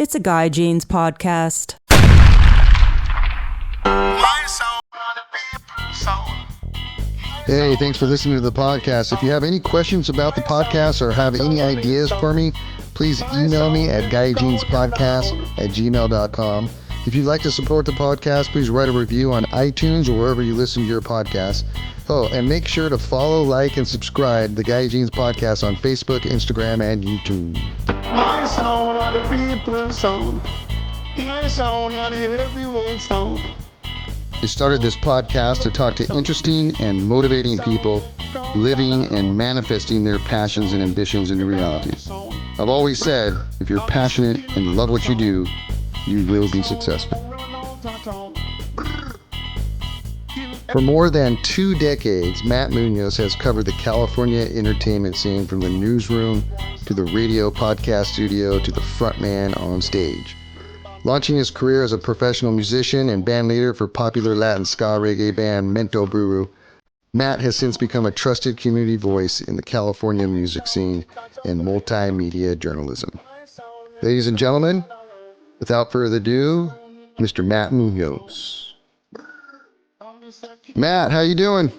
It's a Guy Jeans podcast. Hey, thanks for listening to the podcast. If you have any questions about the podcast or have any ideas for me, please email me at guyjeanspodcast@gmail.com. If you'd like to support the podcast, please write a review on iTunes or wherever you listen to your podcast. Oh, and make sure to follow, like, and subscribe the Guy Jeans podcast on Facebook, Instagram, and YouTube. My song, other people's song. My song, everyone's song. I started this podcast to talk to interesting and motivating people living and manifesting their passions and ambitions into reality. I've always said, if you're passionate and love what you do, you will be successful. For more than 2 decades, Matt Munoz has covered the California entertainment scene from the newsroom to the radio podcast studio to the frontman on stage. Launching his career as a professional musician and bandleader for popular Latin ska reggae band Mento Buru, Matt has since become a trusted community voice in the California music scene and multimedia journalism. Ladies and gentlemen, without further ado, Mr. Matt Munoz. Matt, how you doing?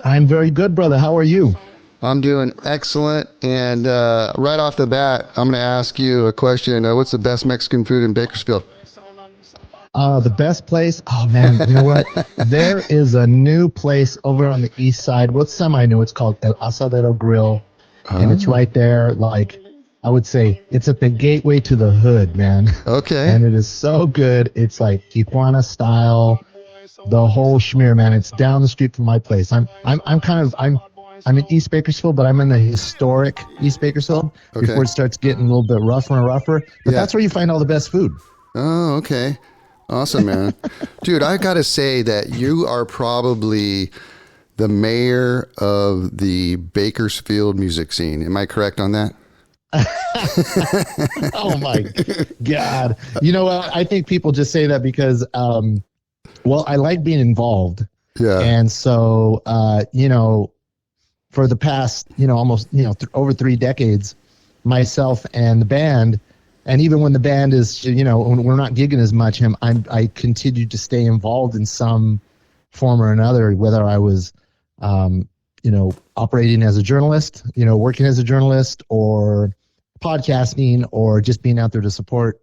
I'm very good, brother. How are you? I'm doing excellent. And right off the bat, I'm going to ask you a question. What's the best Mexican food in Bakersfield? The best place? Oh, man. You know what? There is a new place over on the east side. Well, it's semi-new. It's called El Asadero Grill. And it's right there, like, I would say, it's at the gateway to the hood, man. Okay. And it is so good. It's like Tijuana style, the whole schmear, man. It's down the street from my place. I'm in East Bakersfield, but I'm in the historic East Bakersfield before it starts getting a little bit rougher and rougher. But that's where you find all the best food. Oh, okay. Awesome, man. Dude, I got to say that you are probably the mayor of the Bakersfield music scene. Am I correct on that? Oh, my God. You know what? I think people just say that because, well, I like being involved. Yeah. And so, for the past, almost, over 3 decades, myself and the band, and even when the band is, when we're not gigging as much, I continued to stay involved in some form or another, whether I was, operating as a journalist, working as a journalist, or podcasting, or just being out there to support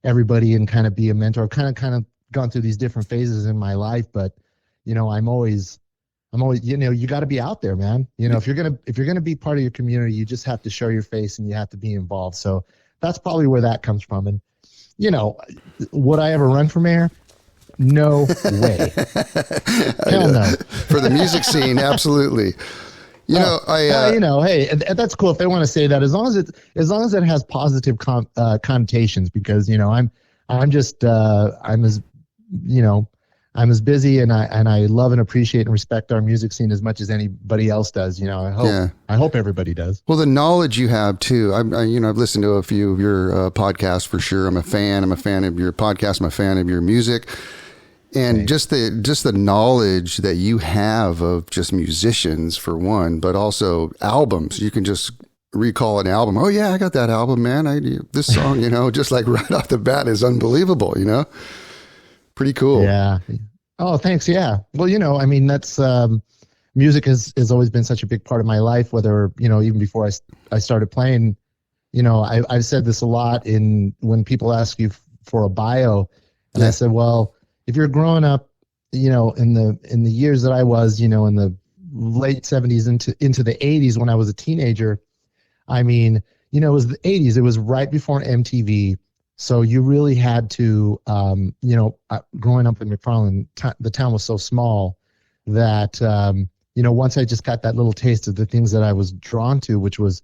everybody and kind of be a mentor. Kind of gone through these different phases in my life, but, I'm always, you got to be out there, man. If you're going to be part of your community, you just have to show your face and you have to be involved. So that's probably where that comes from. And, would I ever run for mayor? No way. Hell no. For the music scene, absolutely. Hey, that's cool if they want to say that, as long as it has positive connotations, because, I'm as busy and I love and appreciate and respect our music scene as much as anybody else does. I hope everybody does. Well, the knowledge you have too. I've listened to a few of your podcasts for sure. I'm a fan of your podcast. I'm a fan of your music, and just the knowledge that you have of just musicians for one, but also albums. You can just recall an album. Oh yeah, I got that album, man. This song, just like right off the bat is unbelievable. Pretty cool. Yeah. Oh, thanks. Yeah. Well, that's music has always been such a big part of my life, whether, even before I started playing, I've said this a lot when people ask you for a bio, and I said, well, if you're growing up, in the years that I was, in the late 70s into the 80s when I was a teenager, it was the 80s. It was right before MTV. So you really had to, growing up in McFarland, the town was so small that, once I just got that little taste of the things that I was drawn to, which was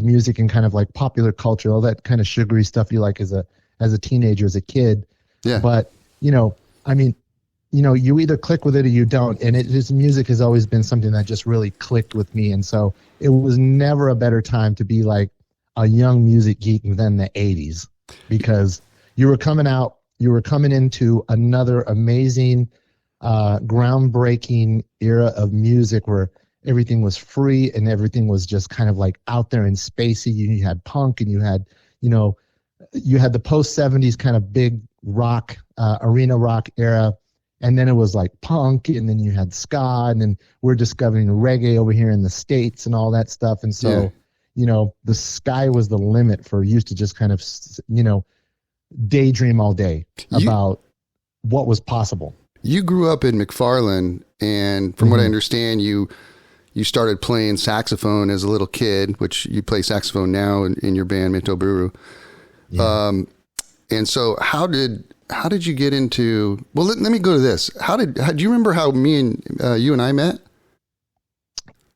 music and kind of like popular culture, all that kind of sugary stuff you like as a teenager, as a kid. Yeah. But, you either click with it or you don't. And music has always been something that just really clicked with me. And so it was never a better time to be like a young music geek than the 80s. Because you were coming into another amazing, groundbreaking era of music where everything was free and everything was just kind of like out there and spacey. You had punk and you had, you had the post 70s kind of big rock, arena rock era. And then it was like punk, and then you had ska, and then we're discovering reggae over here in the States and all that stuff. And so, the sky was the limit for you to just kind of, daydream all day about what was possible. You grew up in McFarland, and from what I understand, you started playing saxophone as a little kid, which you play saxophone now in your band Mento Buru. Yeah. And so how did you get into, well, let me go to this. Do you remember how me and you and I met?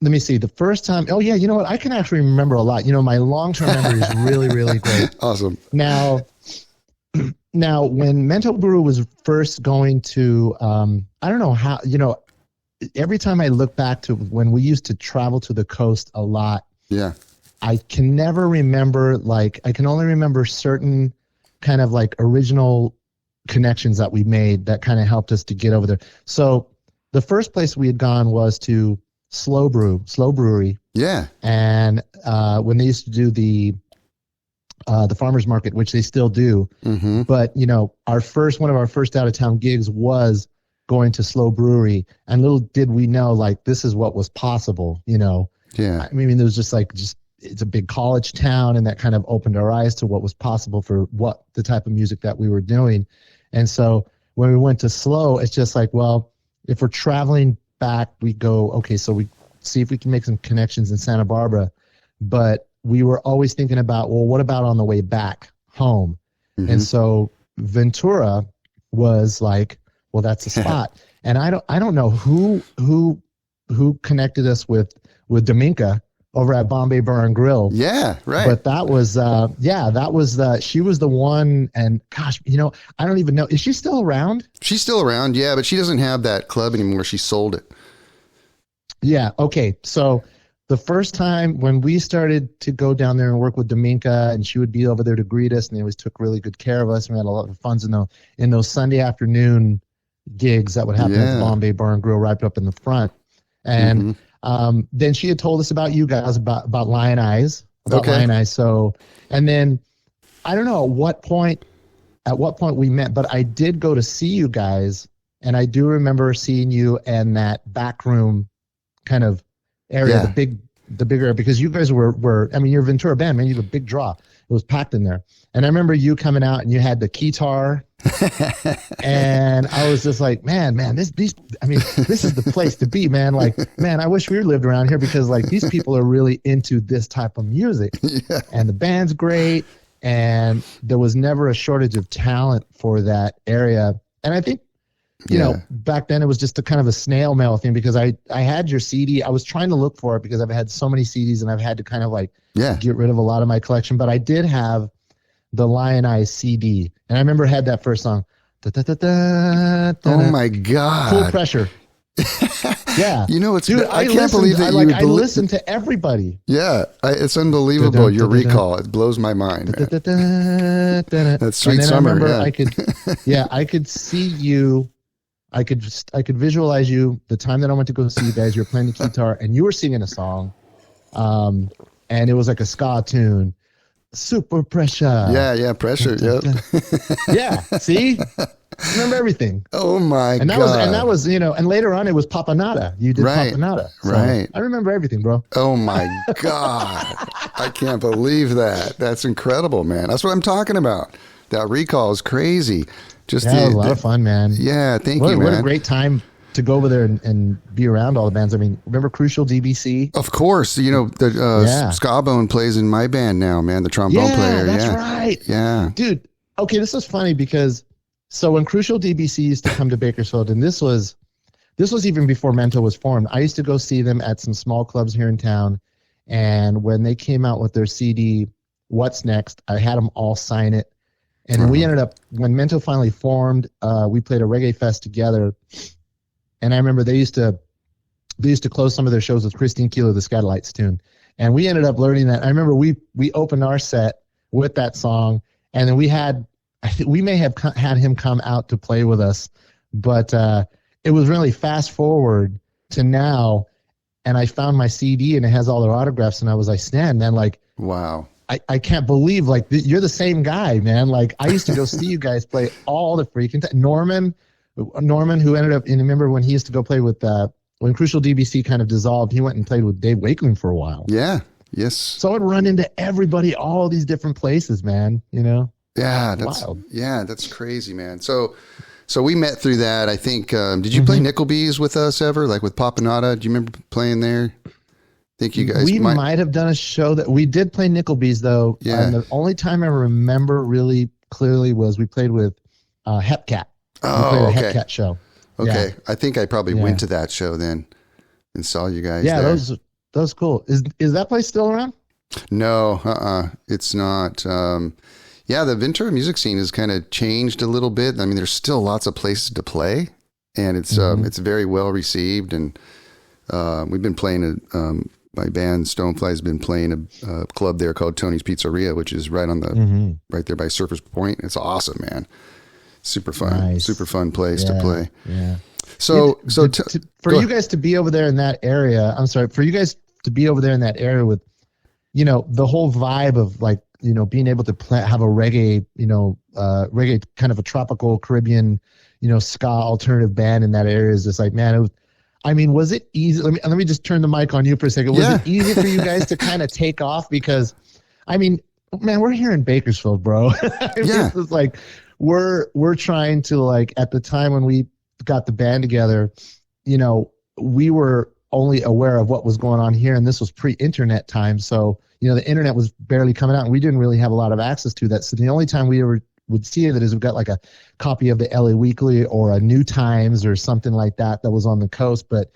Let me see. The first time, oh yeah, you know what? I can actually remember a lot. My long-term memory is really, really great. Awesome. Now, when Mento Buru was first going to, I don't know how, every time I look back to when we used to travel to the coast a lot, yeah, I can never remember, I can only remember certain kind of original connections that we made that kind of helped us to get over there. So the first place we had gone was to Slow Brewery. Yeah. And when they used to do the farmers market, which they still do. Mm-hmm. But, one of our first out of town gigs was going to Slow Brewery, and little did we know, this is what was possible, Yeah. I mean, there was just it's a big college town, and that kind of opened our eyes to what was possible for what the type of music that we were doing. And so when we went to Slow, it's just well, if we're traveling back, we go, okay, so we see if we can make some connections in Santa Barbara. But we were always thinking about, well, what about on the way back home? Mm-hmm. And so Ventura was well, that's the spot. And I don't know who connected us with Dominka over at Bombay Bar and Grill. Yeah, right. But that was, she was the one. And gosh, I don't even know. Is she still around? She's still around, yeah, but she doesn't have that club anymore. She sold it. Yeah, okay. So the first time when we started to go down there and work with Dominka, and she would be over there to greet us, and they always took really good care of us. And we had a lot of fun in those Sunday afternoon gigs that would happen at the Bombay Bar and Grill right up in the front. And then she had told us about you guys, about Lion Eyes, Lion Eyes. So, and then I don't know at what point we met, but I did go to see you guys, and I do remember seeing you in that back room kind of area, the big area, because you guys were I mean, you're a Ventura band, man. You have a big draw. It was packed in there. And I remember you coming out, and you had the guitar, and I was just man, this is the place to be, man. Man, I wish we lived around here, because these people are really into this type of music. Yeah. And the band's great, and there was never a shortage of talent for that area. And I think, back then it was just a kind of a snail mail thing, because I had your CD. I was trying to look for it because I've had so many CDs, and I've had to kind of get rid of a lot of my collection. But I did have the Lion Eyes CD, and I remember it had that first song. Oh my God! Full Pressure. Yeah, dude, I can't believe that I listened to everybody. Yeah, it's unbelievable. Your recall, it blows my mind. That's Sweet Summer. I could see you. I could visualize you the time that I went to go see you guys. You were playing the guitar, and you were singing a song, and it was like a ska tune. Super Pressure. Yeah, Pressure. Yep. Yeah. See, remember everything. Oh my God. That was and later on it was Papanada. You did Papanada. So right. I remember everything, bro. Oh my God. I can't believe that. That's incredible, man. That's what I'm talking about. That recall is crazy. It was a lot of fun, man. Yeah, thank you, man. What a great time to go over there and be around all the bands. I mean, remember Crucial DBC? Of course. The Ska Bone plays in my band now, man, the trombone player. That's right. Yeah. Dude, okay, this is funny because when Crucial DBC used to come to Bakersfield, and this was even before Mento was formed, I used to go see them at some small clubs here in town. And when they came out with their CD, What's Next, I had them all sign it. And we ended up, when Mento finally formed, we played a reggae fest together. And I remember they used to close some of their shows with Christine Keeler, the Skylights tune. And we ended up learning that. I remember we opened our set with that song, and then we may have had him come out to play with us, but it was really fast forward to now, and I found my CD, and it has all their autographs, and I was like, Stan, man, wow. I can't believe like you're the same guy, man. Like I used to go see you guys play all the freaking time. Norman, who ended up, and remember when he used to go play with when Crucial DBC kind of dissolved, he went and played with Dave Wakeling for a while. Yeah. Yes. So I'd run into everybody, all these different places, man. You know. Yeah, that's wild. Yeah, that's crazy, man. So we met through that. I think. Did you play Nickelbees with us ever? Like with Papanata? Do you remember playing there? I think you guys. We might have done a show that we did play Nickelbees though. Yeah. The only time I remember really clearly was we played with Hepcat. Oh, okay. Hepcat show. Okay, Yeah. I think I probably went to that show then and saw you guys. Yeah, there. those cool. Is that place still around? No, it's not. Yeah, the Ventura music scene has kind of changed a little bit. I mean, there's still lots of places to play, and it's very well received. And we've been playing my band Stonefly has been playing a club there called Tony's Pizzeria, which is right on right there by Surfers Point. It's awesome, man. Super fun, super fun place to play. Yeah. So for you guys to be over there in that area, I'm sorry, for you guys to be over there in that area with, you know, the whole vibe of like, you know, being able to have a reggae, you know, reggae kind of a tropical Caribbean, you know, ska alternative band in that area is just like, man, was it easy? Let me just turn the mic on you for a second. Was it easy for you guys to kind of take off? Because, I mean, man, we're here in Bakersfield, bro. Yeah. It's like we're trying to, like, at the time when we got the band together, you know, we were only aware of what was going on here, and this was pre-internet time. So, you know, the internet was barely coming out, and we didn't really have a lot of access to that. So the only time we ever would see it is we got like a copy of the LA Weekly or a New Times or something like that was on the coast. But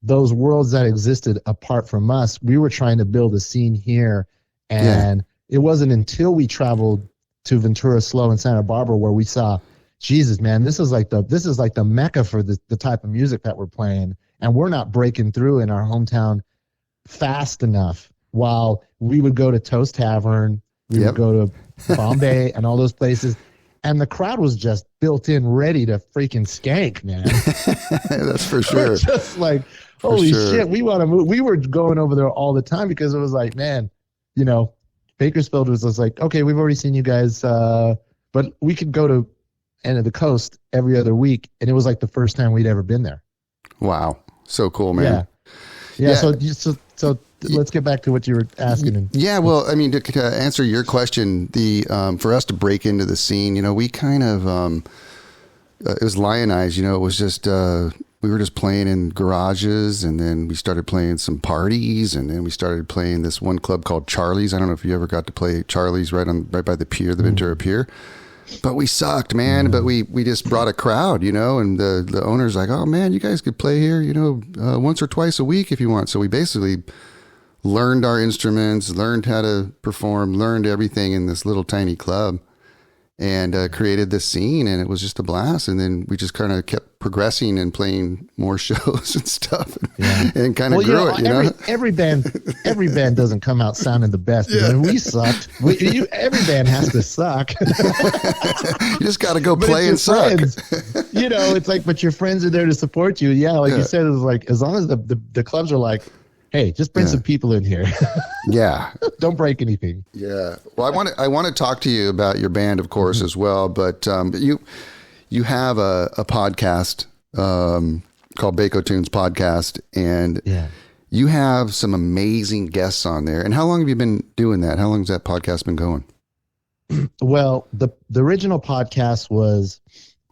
those worlds that existed apart from us, we were trying to build a scene here. And it wasn't until we traveled to Ventura Slow and Santa Barbara where we saw, Jesus, man, this is like the mecca for the type of music that we're playing. And we're not breaking through in our hometown fast enough. While we would go to Toast Tavern, we would go to Bombay and all those places, and the crowd was just built in, ready to freaking skank, man. That's for sure. We're just like, holy shit, we want to move. We were going over there all the time because it was like, man, you know, Bakersfield was just like, okay, we've already seen you guys, but we could go to end of the coast every other week, and it was like the first time we'd ever been there. Wow, so cool, man. Yeah. So let's get back to what you were asking. Yeah, well, I mean, to answer your question, for us to break into the scene, you know, we kind of it was lionized. You know, it was just we were just playing in garages, and then we started playing some parties, and then we started playing this one club called Charlie's. I don't know if you ever got to play Charlie's right by the pier, the Ventura Pier. But we sucked, man. But we just brought a crowd, you know, and the owner's like, oh man, you guys could play here, you know, once or twice a week if you want. So we basically learned our instruments, learned how to perform, learned everything in this little tiny club, and created this scene, and it was just a blast. And then we just kind of kept progressing and playing more shows and stuff, and kind of grew it. You know, every band doesn't come out sounding the best. Yeah. I mean, we sucked. Every band has to suck. You just got to go play and suck. You know, it's like, but your friends are there to support you. Yeah, like you said, it was like as long as the clubs are like, hey, just bring some people in here. Yeah. Don't break anything. Yeah. Well, I want to talk to you about your band, of course, as well. But you have a podcast called Bakotunes Podcast, and you have some amazing guests on there. And how long have you been doing that? How long has that podcast been going? Well, the original podcast was,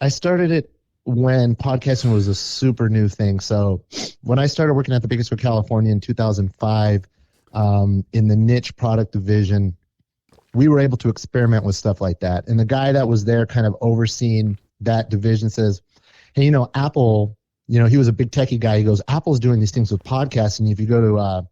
I started it when podcasting was a super new thing. So when I started working at the Bakersfield Californian in 2005, in the niche product division, we were able to experiment with stuff like that. And the guy that was there kind of overseeing that division says, hey, you know, Apple, you know, he was a big techie guy. He goes, Apple's doing these things with podcasting. If you go to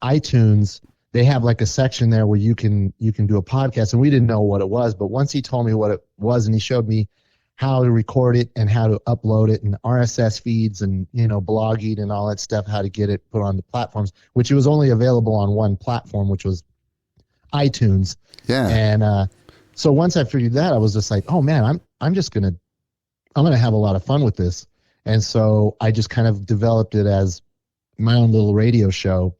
iTunes, they have like a section there where you can do a podcast. And we didn't know what it was, but once he told me what it was and he showed me how to record it and how to upload it and RSS feeds and, you know, blogging and all that stuff, how to get it put on the platforms, which it was only available on one platform, which was iTunes. Yeah. And so once I figured that, I was just like, oh man, I'm going to have a lot of fun with this. And so I just kind of developed it as my own little radio show.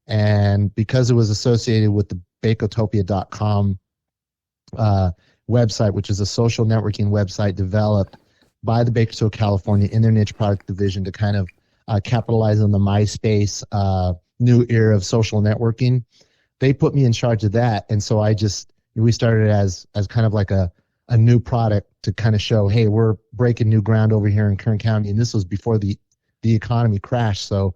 And because it was associated with Bakotopia.com website, which is a social networking website developed by the Bakersfield California in their niche product division to kind of capitalize on the MySpace new era of social networking. They put me in charge of that, and so we started as kind of like a new product to kind of show, hey, we're breaking new ground over here in Kern County, and this was before the economy crashed. So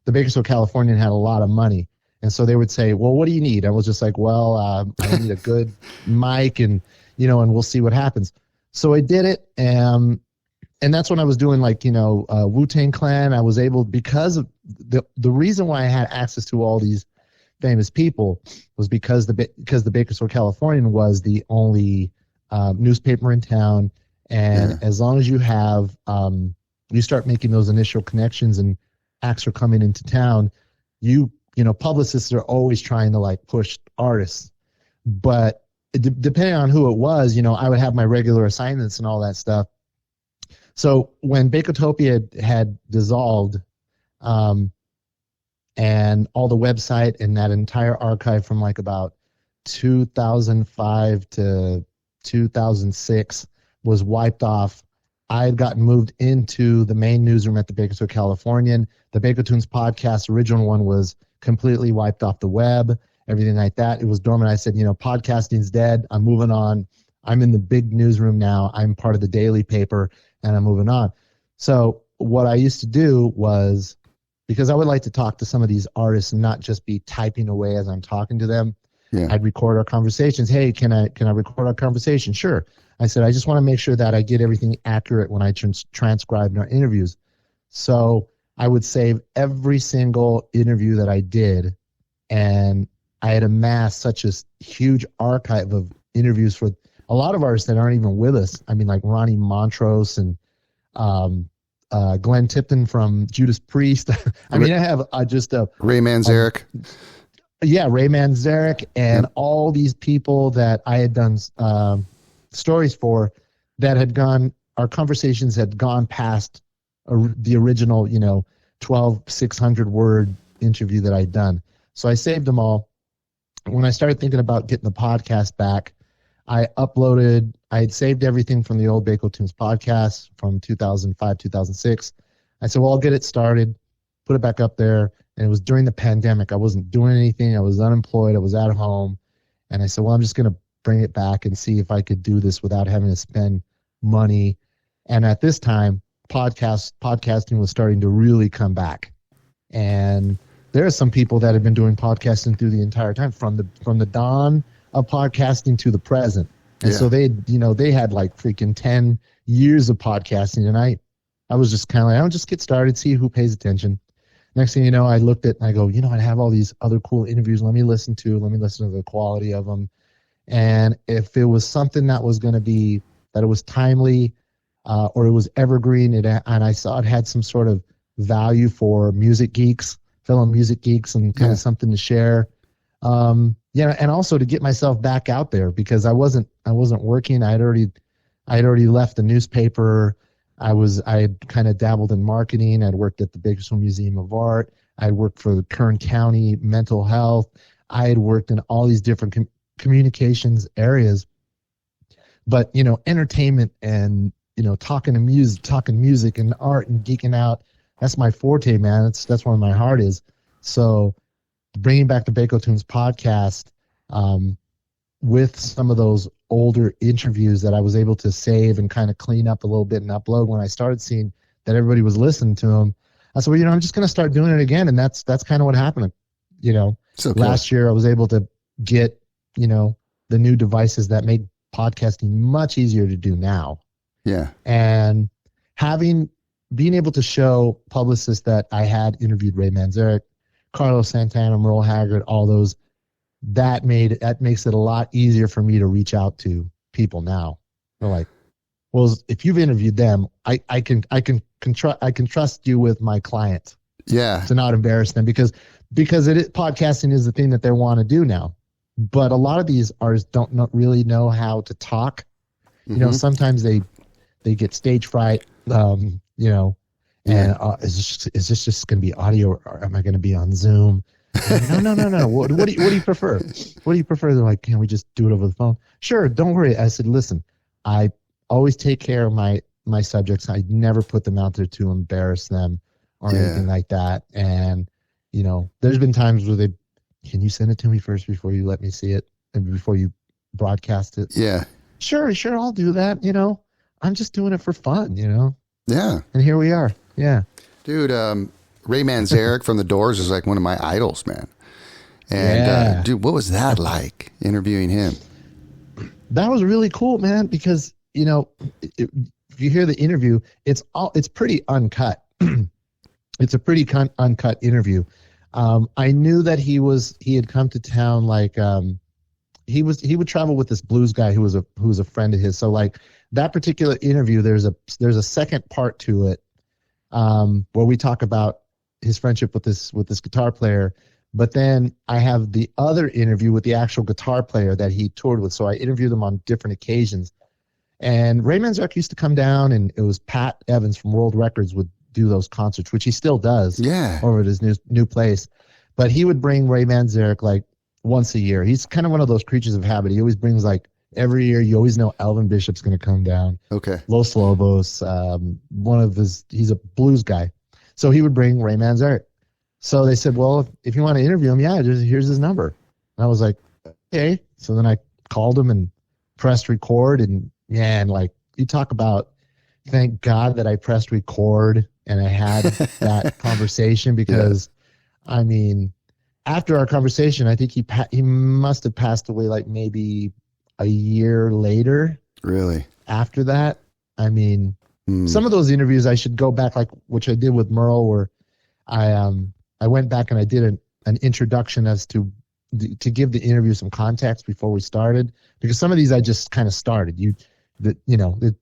the Bakersfield Californian had a lot of money, and so they would say, well, what do you need? I was just like, well, I need a good mic, and and we'll see what happens. So I did it, and that's when I was doing Wu-Tang Clan. I was able, because of the reason why I had access to all these famous people was because the Bakersfield Californian was the only newspaper in town, and as long as you have you start making those initial connections and acts are coming into town, publicists are always trying to push artists, but depending on who it was, I would have my regular assignments and all that stuff. So when Bakotopia had dissolved, and all the website and that entire archive from about 2005 to 2006 was wiped off, I had gotten moved into the main newsroom at the Bakersfield Californian. The Bakotunes podcast, original one, was completely wiped off the web, everything like that. It was dormant. I said, podcasting's dead. I'm moving on. I'm in the big newsroom now. I'm part of the daily paper, and I'm moving on. So what I used to do was, because I would like to talk to some of these artists and not just be typing away as I'm talking to them, I'd record our conversations. Hey, can I record our conversation? Sure. I said, I just want to make sure that I get everything accurate when I transcribe our interviews. So I would save every single interview that I did, and I had amassed such a huge archive of interviews for a lot of artists that aren't even with us. I mean, like Ronnie Montrose and Glenn Tipton from Judas Priest. I mean, I have just a Ray Manzarek. Ray Manzarek and all these people that I had done stories for that had our conversations had gone past the original, 600 word interview that I'd done. So I saved them all. When I started thinking about getting the podcast back, I had saved everything from the old Bakotunes podcast from 2005, 2006. I said, well, I'll get it started, put it back up there. And it was during the pandemic. I wasn't doing anything. I was unemployed. I was at home. And I said, well, I'm just going to bring it back and see if I could do this without having to spend money. And at this time, podcasting was starting to really come back. And there are some people that have been doing podcasting through the entire time, from the dawn of podcasting to the present. And so they had freaking 10 years of podcasting. And I was just kind of I'll just get started, see who pays attention. Next thing you know, I looked at and I go, I have all these other cool interviews. Let me listen to the quality of them. And if it was something that was going to be, that it was timely or it was evergreen, and I saw it had some sort of value for fellow music geeks, and kind of something to share. And also to get myself back out there, because I wasn't working. I had already left the newspaper. I had kind of dabbled in marketing. I'd worked at the Bakersfield Museum of Art. I had worked for the Kern County Mental Health. I had worked in all these different communications areas. But, entertainment and, talking music and art and geeking out, that's my forte, man. That's where my heart is. So bringing back the Bakotunes podcast with some of those older interviews that I was able to save and kind of clean up a little bit and upload, when I started seeing that everybody was listening to them, I said, well, I'm just going to start doing it again. And that's kind of what happened. So cool. Last year I was able to get, the new devices that make podcasting much easier to do now. Yeah. And being able to show publicists that I had interviewed Ray Manzarek, Carlos Santana, Merle Haggard, all those, that makes it a lot easier for me to reach out to people now. They're like, well, if you've interviewed them, I can trust you with my client. Yeah. To not embarrass them, because podcasting is the thing that they want to do now. But a lot of these artists don't really know how to talk. Mm-hmm. Sometimes they get stage fright. And is this just going to be audio, or am I going to be on Zoom? No. What do you prefer? What do you prefer? They're like, can we just do it over the phone? Sure, don't worry. I said, listen, I always take care of my subjects. I never put them out there to embarrass them or anything like that. And, there's been times where can you send it to me first before you let me see it and before you broadcast it? Yeah. Sure, I'll do that. I'm just doing it for fun, Yeah. And here we are. Yeah. Dude, Ray Manzarek from The Doors is like one of my idols, man. And dude, what was that like interviewing him? That was really cool, man, because, if you hear the interview, it's pretty uncut. It's a pretty uncut interview. I knew that he had come to town, like, he would travel with this blues guy who was a friend of his. So like that particular interview, there's a second part to it, where we talk about his friendship with this guitar player. But then I have the other interview with the actual guitar player that he toured with. So I interviewed them on different occasions. And Ray Manzarek used to come down, and it was Pat Evans from World Records would do those concerts, which he still does over at his new place. But he would bring Ray Manzarek like once a year. He's kind of one of those creatures of habit. He always brings like every year, you always know Elvin Bishop's going to come down. Okay. Los Lobos, he's a blues guy. So he would bring Ray Manzarek. So they said, well, if you want to interview him, here's his number. And I was like, okay. So then I called him and pressed record, and man, like you talk about, thank God that I pressed record and I had that conversation, because I mean, after our conversation, I think he must have passed away like maybe a year later. Really? After that, I mean, some of those interviews I should go back, like which I did with Merle, where I went back and I did an introduction as to give the interview some context before we started, because some of these I just kind of started.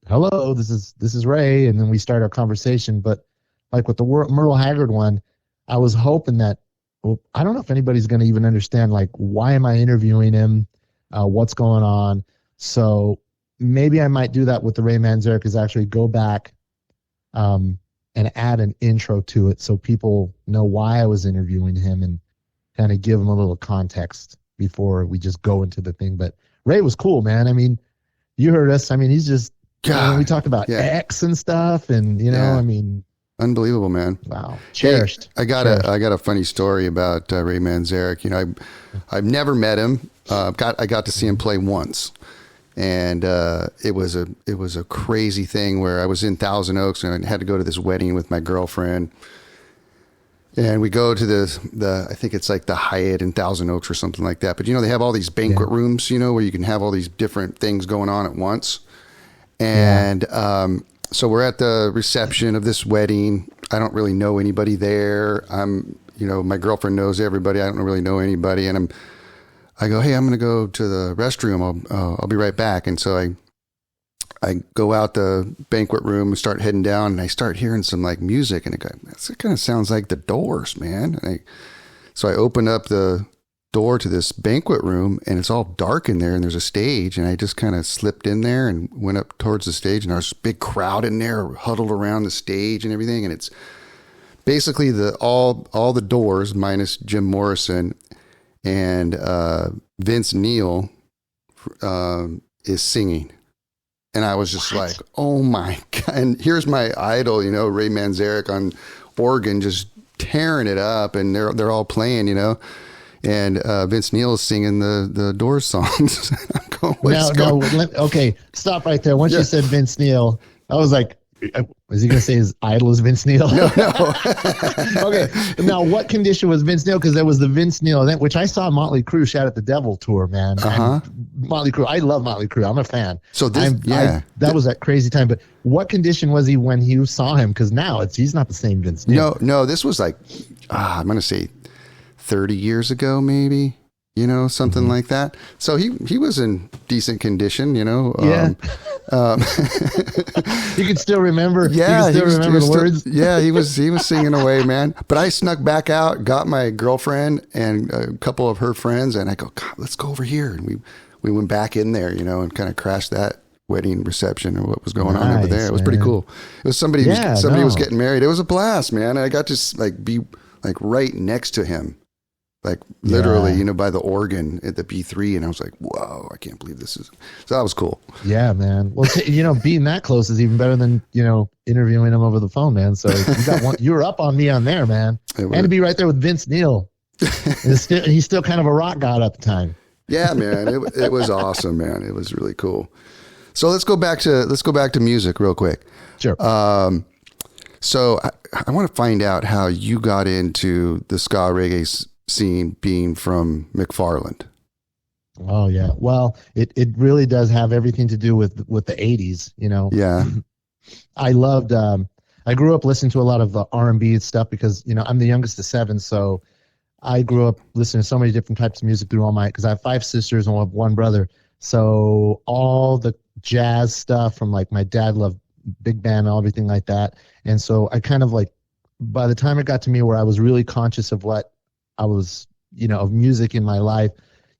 Hello, this is Ray, and then we start our conversation. But like with the Merle Haggard one, I was hoping that, well, I don't know if anybody's going to even understand, like, why am I interviewing him? What's going on? So maybe I might do that with the Ray Manzarek, is actually go back and add an intro to it so people know why I was interviewing him, and kind of give them a little context before we just go into the thing. But Ray was cool, man. I mean, you heard us. I mean, he's just, we talked about X and stuff, and, I mean. Unbelievable, man. Wow. Cherished. Hey, I got a funny story about Ray Manzarek. I've never met him. I got to see him play once, and it was a crazy thing where I was in Thousand Oaks and I had to go to this wedding with my girlfriend, and we go to the I think it's like the Hyatt in Thousand Oaks or something like that. But they have all these banquet rooms, where you can have all these different things going on at once, and so we're at the reception of this wedding. I don't really know anybody there. My girlfriend knows everybody. I don't really know anybody. And I go, hey, I'm going to go to the restroom. I'll be right back. And so I go out the banquet room and start heading down, and I start hearing some like music, and it kind of sounds like The Doors, man. So I open up the door to this banquet room, and it's all dark in there, and there's a stage, and I just kind of slipped in there and went up towards the stage, and there's a big crowd in there huddled around the stage and everything, and it's basically all the Doors minus Jim Morrison, and Vince Neil is singing. And I was just like, oh my God. And here's my idol, Ray Manzarek on organ, just tearing it up, and they're all playing, and Vince Neil is singing the Doors songs. I'm going, okay, stop right there. Once you said Vince Neil, I was like, was he going to say his idol is Vince Neil? No. Okay, now what condition was Vince Neil? Because there was the Vince Neil event, which I saw Motley Crue Shout at the Devil tour, man. Motley Crue, I love Motley Crue. I'm a fan. So that was that crazy time. But what condition was he when you saw him? Because now he's not the same Vince Neil. No, this was like, I'm going to say 30 years ago, maybe, something like that. So he was in decent condition, Yeah. You can still remember. Yeah. You can still remember the words. Yeah. He was singing away, man. But I snuck back out, got my girlfriend and a couple of her friends, and I go, God, let's go over here. And we went back in there, and kind of crashed that wedding reception or what was going on over there. It was pretty cool. It was somebody was getting married. It was a blast, man. I got to be like right next to him. like literally, Yeah. by the organ at the B3. And I was like, whoa, I can't believe this is, so that was cool. Yeah, man. Well, being that close is even better than, interviewing him over the phone, man. So you were up on me on there, man. And to be right there with Vince Neil. He's still kind of a rock god at the time. Yeah, man. It was awesome, man. It was really cool. So let's go back to music real quick. Sure. So I want to find out how you got into the ska reggae scene, being from McFarland. Oh yeah. Well, it really does have everything to do with the 80s, Yeah. I loved I grew up listening to a lot of R&B stuff because, I'm the youngest of 7, so I grew up listening to so many different types of music through because I have 5 sisters and one brother. So all the jazz stuff from like my dad loved big band and everything like that. And so I kind of like, by the time it got to me where I was really conscious of what I was, of music in my life,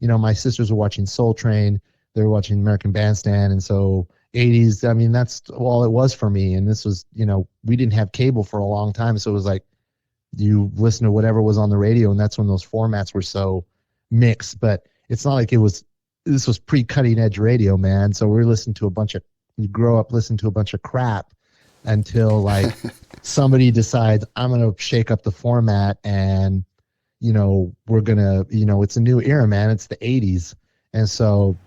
my sisters were watching Soul Train, they were watching American Bandstand. And so 80s, I mean, that's all it was for me. And this was, we didn't have cable for a long time. So it was like, you listen to whatever was on the radio, and that's when those formats were so mixed. But it's not like this was pre-cutting edge radio, man. So we're listening to you grow up listening to a bunch of crap until like somebody decides, I'm going to shake up the format, and, we're going to, it's a new era, man. It's the 80s. And so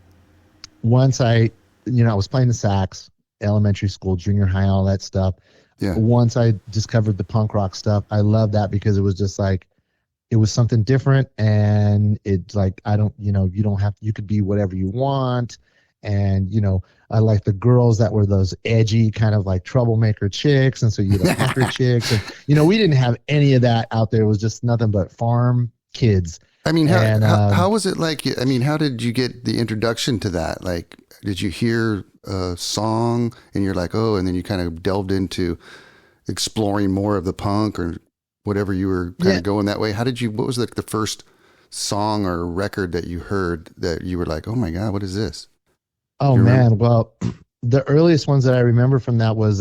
once I was playing the sax, elementary school, junior high, all that stuff. Yeah. Once I discovered the punk rock stuff, I loved that because it was just like, it was something different. And it's like, you could be whatever you want. And, I like the girls that were those edgy kind of like troublemaker chicks. And so you had punker chicks. And, we didn't have any of that out there. It was just nothing but farm kids. I mean, how was it like? I mean, how did you get the introduction to that? Like, did you hear a song and you're like, oh, and then you kind of delved into exploring more of the punk or whatever you were kind of going that way? What was the first song or record that you heard that you were like, oh my God, what is this? Oh man. Well, the earliest ones that I remember from that was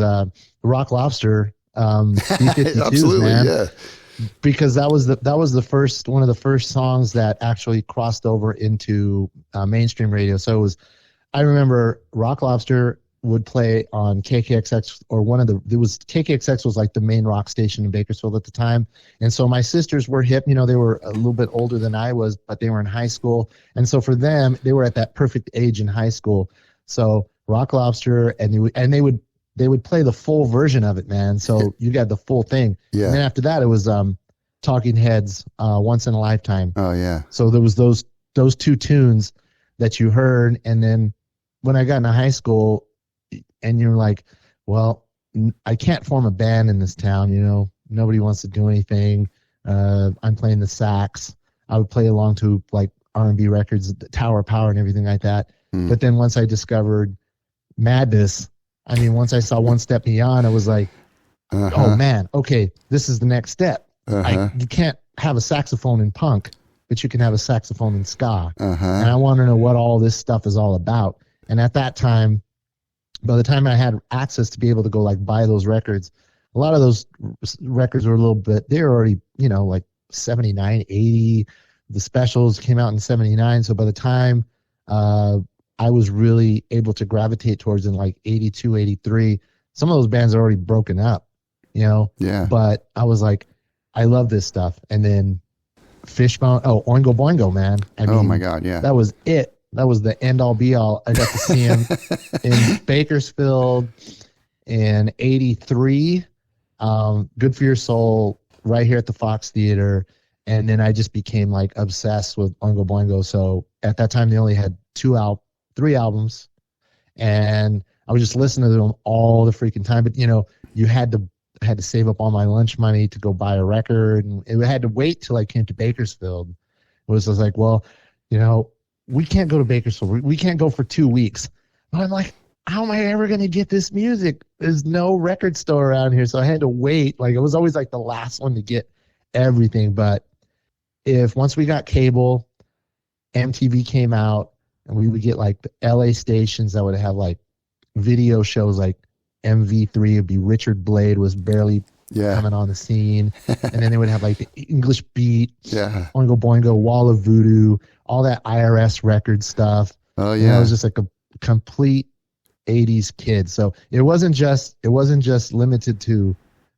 Rock Lobster, B-52s, Absolutely, man. yeah. Because that was one of the first songs that actually crossed over into mainstream radio. So I remember Rock Lobster would play on KKXX, or KKXX was like the main rock station in Bakersfield at the time. And so my sisters were hip, they were a little bit older than I was, but they were in high school. And so for them, they were at that perfect age in high school. So Rock Lobster, and they would play the full version of it, man. So you got the full thing. Yeah. And then after that, it was Talking Heads, Once in a Lifetime. Oh yeah. So there was those 2 tunes that you heard. And then when I got into high school, and you're like, well, I can't form a band in this town. Nobody wants to do anything. I'm playing the sax. I would play along to like R&B records, Tower of Power and everything like that. But then once I discovered Madness, I mean, once I saw One Step Beyond, I was like, oh man, okay, this is the next step. You can't have a saxophone in punk, but you can have a saxophone in ska. And I want to know what all this stuff is all about. And at that time, by the time I had access to be able to go like buy those records, a lot of those records were they were already, like 79, 80. The specials came out in 79. So by the time I was really able to gravitate towards in like 82, 83, some of those bands are already broken up, Yeah. But I was like, I love this stuff. And then Fishbone, Oingo Boingo, man. I mean, oh my God, yeah. That was it. That was the end all be all. I got to see him in Bakersfield in 83. Good for Your Soul right here at the Fox Theater. And then I just became like obsessed with Oingo Boingo. So at that time they only had 3 albums, and I was just listening to them all the freaking time. But you had to save up all my lunch money to go buy a record, and it had to wait till I came to Bakersfield. It was just like, well, we can't go to Bakersfield. We can't go for 2 weeks. But I'm like, how am I ever going to get this music? There's no record store around here. So I had to wait. Like, it was always like the last one to get everything. But once we got cable, MTV came out, and we would get like the LA stations that would have like video shows, like MV3 would be Richard Blade was barely coming on the scene. And then they would have like the English Beat, Yeah. Oingo Boingo, Wall of Voodoo, all that IRS record stuff. Oh, And I yeah. was just like a complete 80s kid. So it wasn't just limited to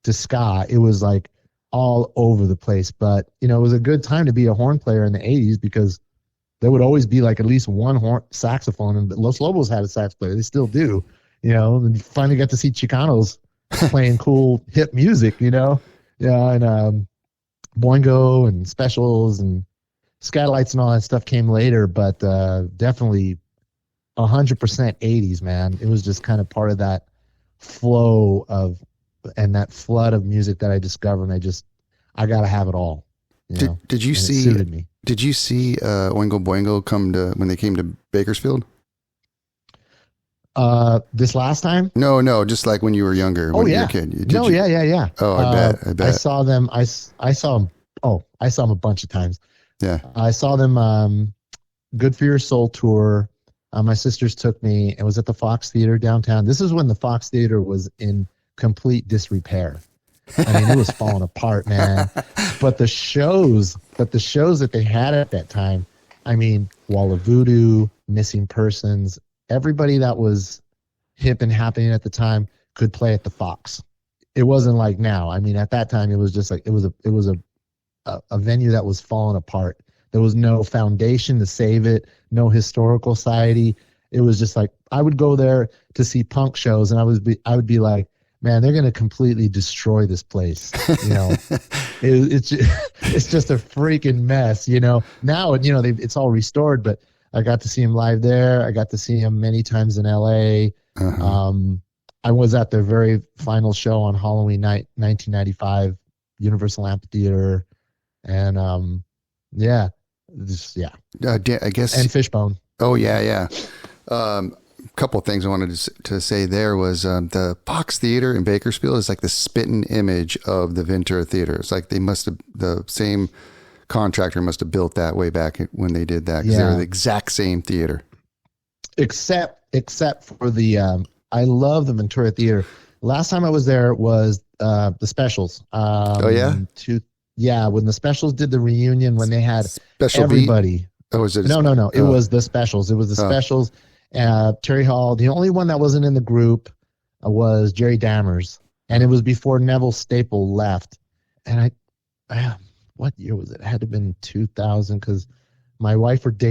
ska. It was like all over the place. But, it was a good time to be a horn player in the 80s because there would always be like at least one horn saxophone, and Los Lobos had a sax player. They still do, and you finally got to see Chicanos playing cool hip music, Yeah, and Boingo and Specials and Scatolites and all that stuff came later, but definitely 100% 80s, man. It was just kind of part of that flow of and that flood of music that I discovered, and I got to have it all. Did you and see? It suited me. Did you see Oingo Boingo when they came to Bakersfield? This last time? No, just like when you were younger. When you were a kid. Yeah. Oh, I bet. I saw them. I saw them. Oh, I saw them a bunch of times. Yeah. I saw them. Good for Your Soul tour. My sisters took me. It was at the Fox Theater downtown. This is when the Fox Theater was in complete disrepair. I mean, it was falling apart, man. But the shows that they had at that time, I mean, Wall of Voodoo, Missing Persons, everybody that was hip and happening at the time could play at the Fox. It wasn't like now. I mean, at that time, it was just like it was a venue that was falling apart. There was no foundation to save it, no historical society. It was just like I would go there to see punk shows, and I would be like, man, they're going to completely destroy this place. It's just a freaking mess. Now, it's all restored, but I got to see him live there. I got to see him many times in LA. Uh-huh. I was at their very final show on Halloween night, 1995, Universal Amphitheater. And, I guess. And Fishbone. Oh, yeah. Couple of things I wanted to say there was the Fox Theater in Bakersfield is like the spitting image of the Ventura Theater. It's like the same contractor must have built that way back when they did that, because they're the exact same theater. Except for the, I love the Ventura Theater. Last time I was there was the Specials. When the Specials did the reunion when they had Special everybody. Beat? Oh, was it? No. It was the Specials. It was the Specials. Terry Hall. The only one that wasn't in the group was Jerry Dammers, and it was before Neville Staple left. And what year was it? It had to have been 2000, because my wife and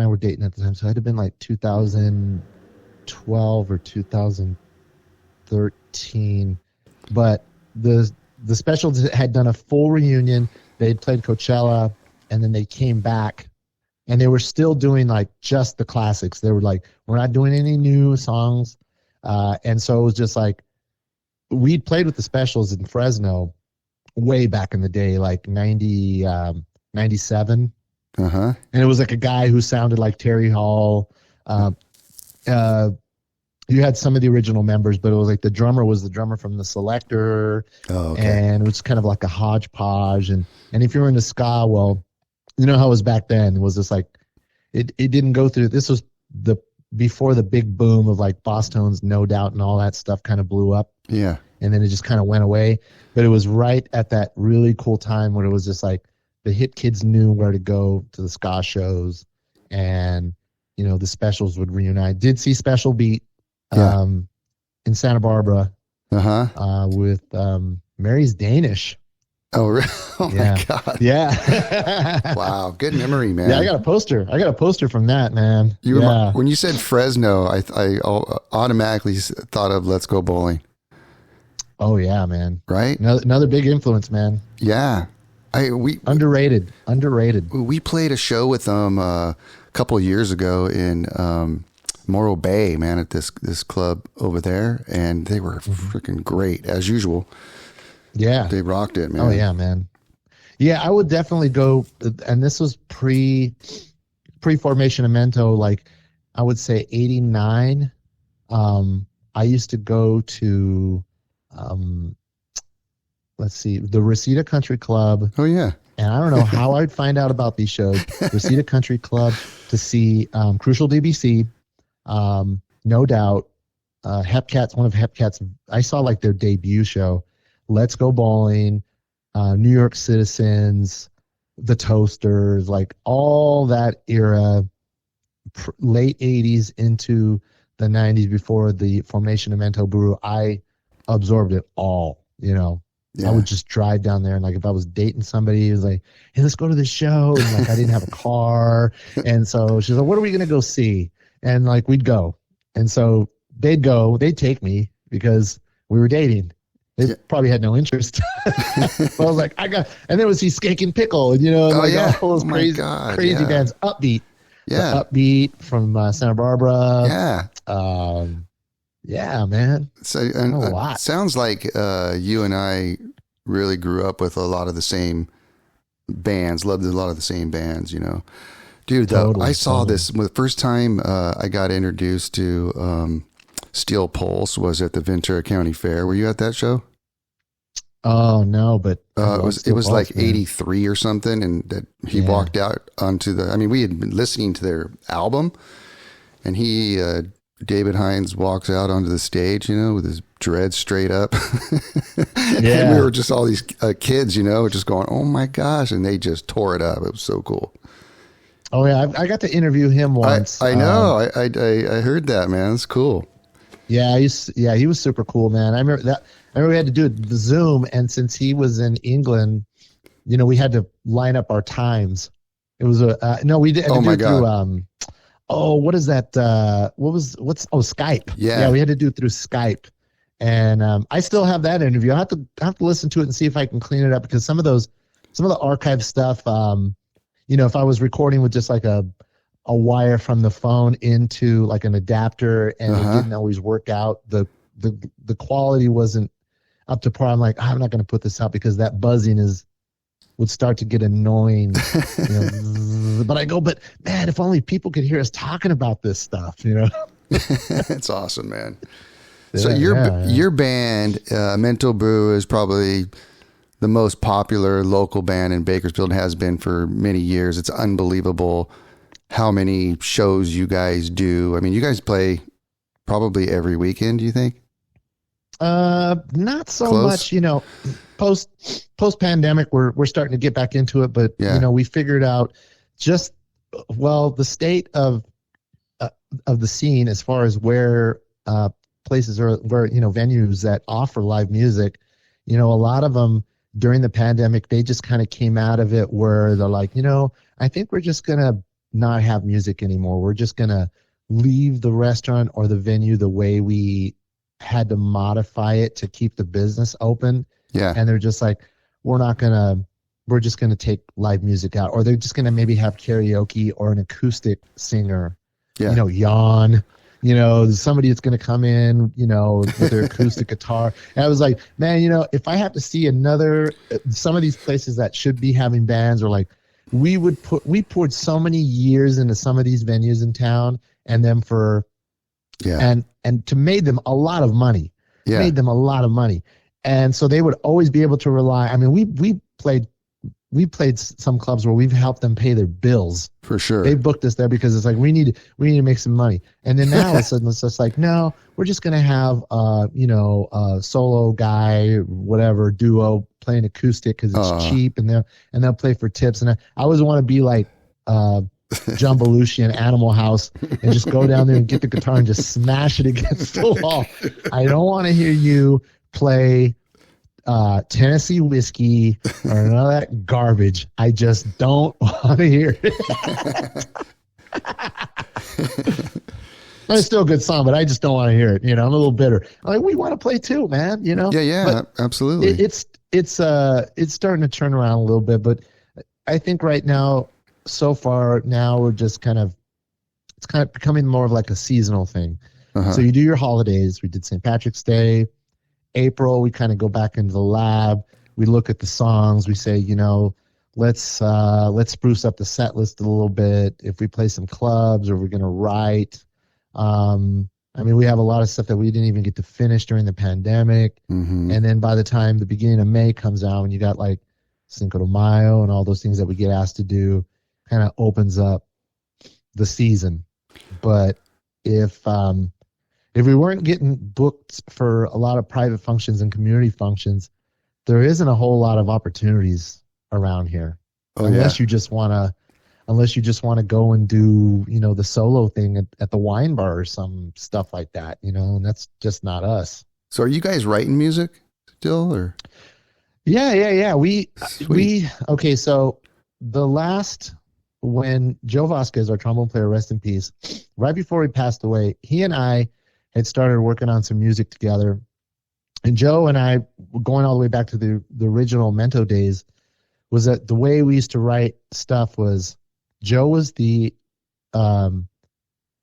I were dating at the time, so it had to have been like 2012 or 2013. But the Specials had done a full reunion. They'd played Coachella, and then they came back. And they were still doing like just the classics. They were like, we're not doing any new songs. And so it was just like, we'd played with the Specials in Fresno way back in the day, like 97. Uh-huh. And it was like a guy who sounded like Terry Hall. You had some of the original members, but it was like the drummer was the drummer from the Selector. Oh, okay. And it was kind of like a hodgepodge. And if you were into ska, well, you know how it was back then. It was just like, it didn't go through. This was before the big boom of like Boss Tones, No Doubt, and all that stuff kind of blew up. Yeah. And then it just kind of went away. But it was right at that really cool time when it was just like the hip kids knew where to go to the ska shows, and the Specials would reunite. Did see Special Beat in Santa Barbara with Mary's Danish. Oh, really? Oh my God. Yeah. Wow. Good memory, man. Yeah, I got a poster from that, man. When you said Fresno, I automatically thought of Let's Go Bowling. Oh yeah, man. Right? Another big influence, man. Yeah. Underrated. We played a show with them a couple of years ago in Morro Bay, man, at this club over there, and they were freaking great as usual. Yeah. They rocked it, man. Oh yeah, man. Yeah, I would definitely go, and this was pre-formation of Mento, like I would say 89. I used to go to the Reseda Country Club. Oh yeah. And I don't know how I'd find out about these shows. Reseda Country Club to see Crucial DBC, No Doubt, Hepcats, one of Hepcats. I saw like their debut show. Let's Go Bowling, New York Citizens, the Toasters, like all that era, late 80s into the 90s before the formation of Mento Buru. I absorbed it all, you know. Yeah. I would just drive down there, and like if I was dating somebody, it was like, hey, let's go to this show. And like I didn't have a car. And so she's like, what are we gonna go see? And like we'd go. And so they'd take me because we were dating. They probably had no interest. But I was like, and then it was see Skank and Pickle, and you know, all those crazy bands. Upbeat. Yeah. Upbeat from Santa Barbara. Yeah. Yeah, man. So and sounds like you and I really grew up with a lot of the same bands, loved a lot of the same bands, you know. Dude, I saw this the first time I got introduced to Steel Pulse was at the Ventura County Fair. Were you at that show? Oh no, but it was like 83 or something, and that he walked out onto we had been listening to their album, and he David Hines walks out onto the stage, you know, with his dreads straight up. And we were just all these kids, you know, just going, oh my gosh. And they just tore it up. It was so cool. Oh yeah. I got to interview him once. I know. I heard that, man. It's cool. Yeah. He was super cool, man. I remember we had to do the Zoom. And since he was in England, you know, we had to line up our times. It was we did. Oh my God. Through, what is that? Skype. Yeah. We had to do it through Skype. And I still have that interview. I have to listen to it and see if I can clean it up, because some of the archive stuff, you know, if I was recording with just like a wire from the phone into like an adapter, and it didn't always work out, the quality wasn't up to par. I'm like, I'm not going to put this out because that buzzing would start to get annoying. You know? But man, if only people could hear us talking about this stuff, you know. It's awesome, man. So your band, Mento Buru, is probably the most popular local band in Bakersfield, and has been for many years. It's unbelievable how many shows you guys do. I mean, you guys play probably every weekend, do you think? Not so much, you know. Post pandemic, we're starting to get back into it, but you know, we figured out the state of the scene as far as where places are, where, you know, venues that offer live music, you know, a lot of them during the pandemic, they just kind of came out of it where they're like, you know, I think we're just gonna not have music anymore. We're just gonna leave the restaurant or the venue the way we had to modify it to keep the business open. Yeah. And they're just like, we're just going to take live music out, or they're just going to maybe have karaoke or an acoustic singer, you know, yawn, you know, somebody that's going to come in, you know, with their acoustic guitar. And I was like, man, you know, if I have to see some of these places that should be having bands, or like we poured so many years into some of these venues in town, and then and to made them a lot of money, And so they would always be able to rely. I mean, we played some clubs where we've helped them pay their bills. For sure. They booked us there because it's like, we need to make some money. And then now it's just like, no, we're just going to have, a solo guy, whatever, duo playing acoustic because it's cheap, and they'll play for tips. And I always want to be like, John Belushi in Animal House and just go down there and get the guitar and just smash it against the wall. I don't want to hear you play Tennessee Whiskey or none of that garbage. I just don't want to hear it. It's still a good song, but I just don't want to hear it. You know, I'm a little bitter. I'm like, we want to play too, man. You know? Yeah, absolutely. It's starting to turn around a little bit, but I think right now, so far now, we're just it's kind of becoming more of like a seasonal thing. So you do your holidays. We did St. Patrick's Day. April, we kind of go back into the lab. We look at the songs. We say, you know, let's spruce up the set list a little bit. If we play some clubs, or we're going to write. I mean, we have a lot of stuff that we didn't even get to finish during the pandemic. And then by the time the beginning of May comes out, and you got like Cinco de Mayo and all those things that we get asked to do, kind of opens up the season. But if we weren't getting booked for a lot of private functions and community functions, there isn't a whole lot of opportunities around here. Unless you just want to go and do, the solo thing at the wine bar or some stuff like that, and that's just not us. So are you guys writing music still, or? Yeah. Okay. So when Joe Vasquez, our trombone player, rest in peace, right before he passed away, he and I had started working on some music together. And Joe and I, going all the way back to the original Mento days, was that the way we used to write stuff was Joe was the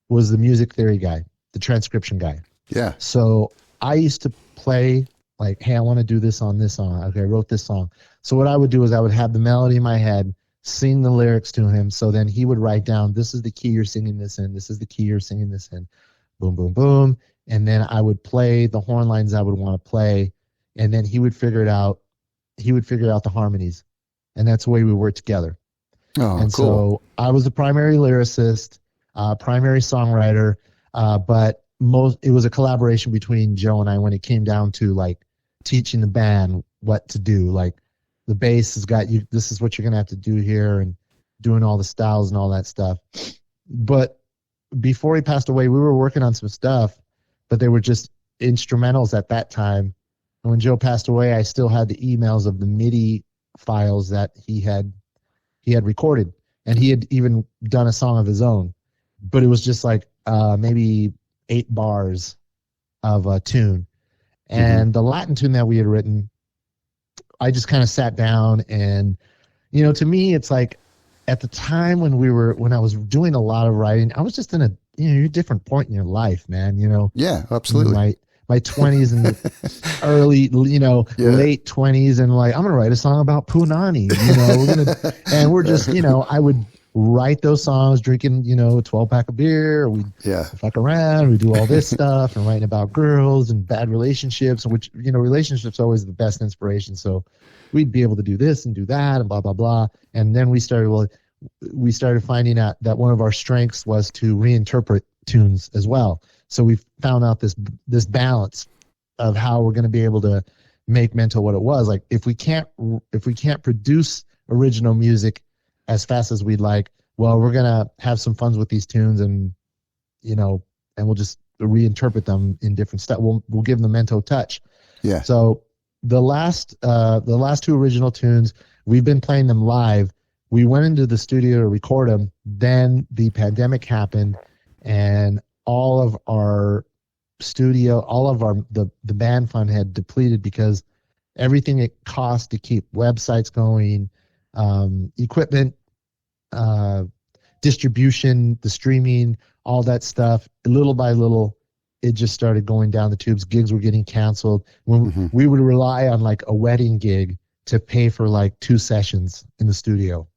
music theory guy, the transcription guy. Yeah. So I used to play like, hey, I want to do this on this song. Okay, I wrote this song. So what I would do is I would have the melody in my head, sing the lyrics to him. So then he would write down, this is the key you're singing this in. This is the key you're singing this in. Boom, boom, boom. And then I would play the horn lines I would want to play. And then he would figure it out. He would figure out the harmonies. And that's the way we worked together. Oh, and cool. So I was the primary lyricist, primary songwriter, but it was a collaboration between Joe and I when it came down to like teaching the band what to do. Like the bass has got you, this is what you're going to have to do here, and doing all the styles and all that stuff. But before he passed away, we were working on some stuff, but they were just instrumentals at that time. And when Joe passed away, I still had the emails of the MIDI files that he had recorded, and he had even done a song of his own, but it was just like maybe 8 bars of a tune. And the Latin tune that we had written, I just kind of sat down and, to me, it's like at the time when I was doing a lot of writing, I was just in a different point in your life, man, Yeah, absolutely. My 20s and early, late 20s, and like, I'm going to write a song about Punani, and we're just, I would write those songs drinking, a 12-pack of beer, we'd fuck around, we do all this stuff, and writing about girls and bad relationships, which, relationships are always the best inspiration. So we'd be able to do this and do that and blah, blah, blah. And then we started finding out that one of our strengths was to reinterpret tunes as well. So we found out this balance of how we're going to be able to make Mento what it was. Like if we can't produce original music as fast as we'd like, well, we're going to have some fun with these tunes, and and we'll just reinterpret them in different stuff. We'll give them the Mento touch. Yeah. So the last 2 original tunes, we've been playing them live. We went into the studio to record them. Then the pandemic happened, and all of our the band fund had depleted because everything it cost to keep websites going, equipment, distribution, the streaming, all that stuff, little by little, it just started going down the tubes. Gigs were getting canceled. When we would rely on like a wedding gig to pay for like 2 sessions in the studio.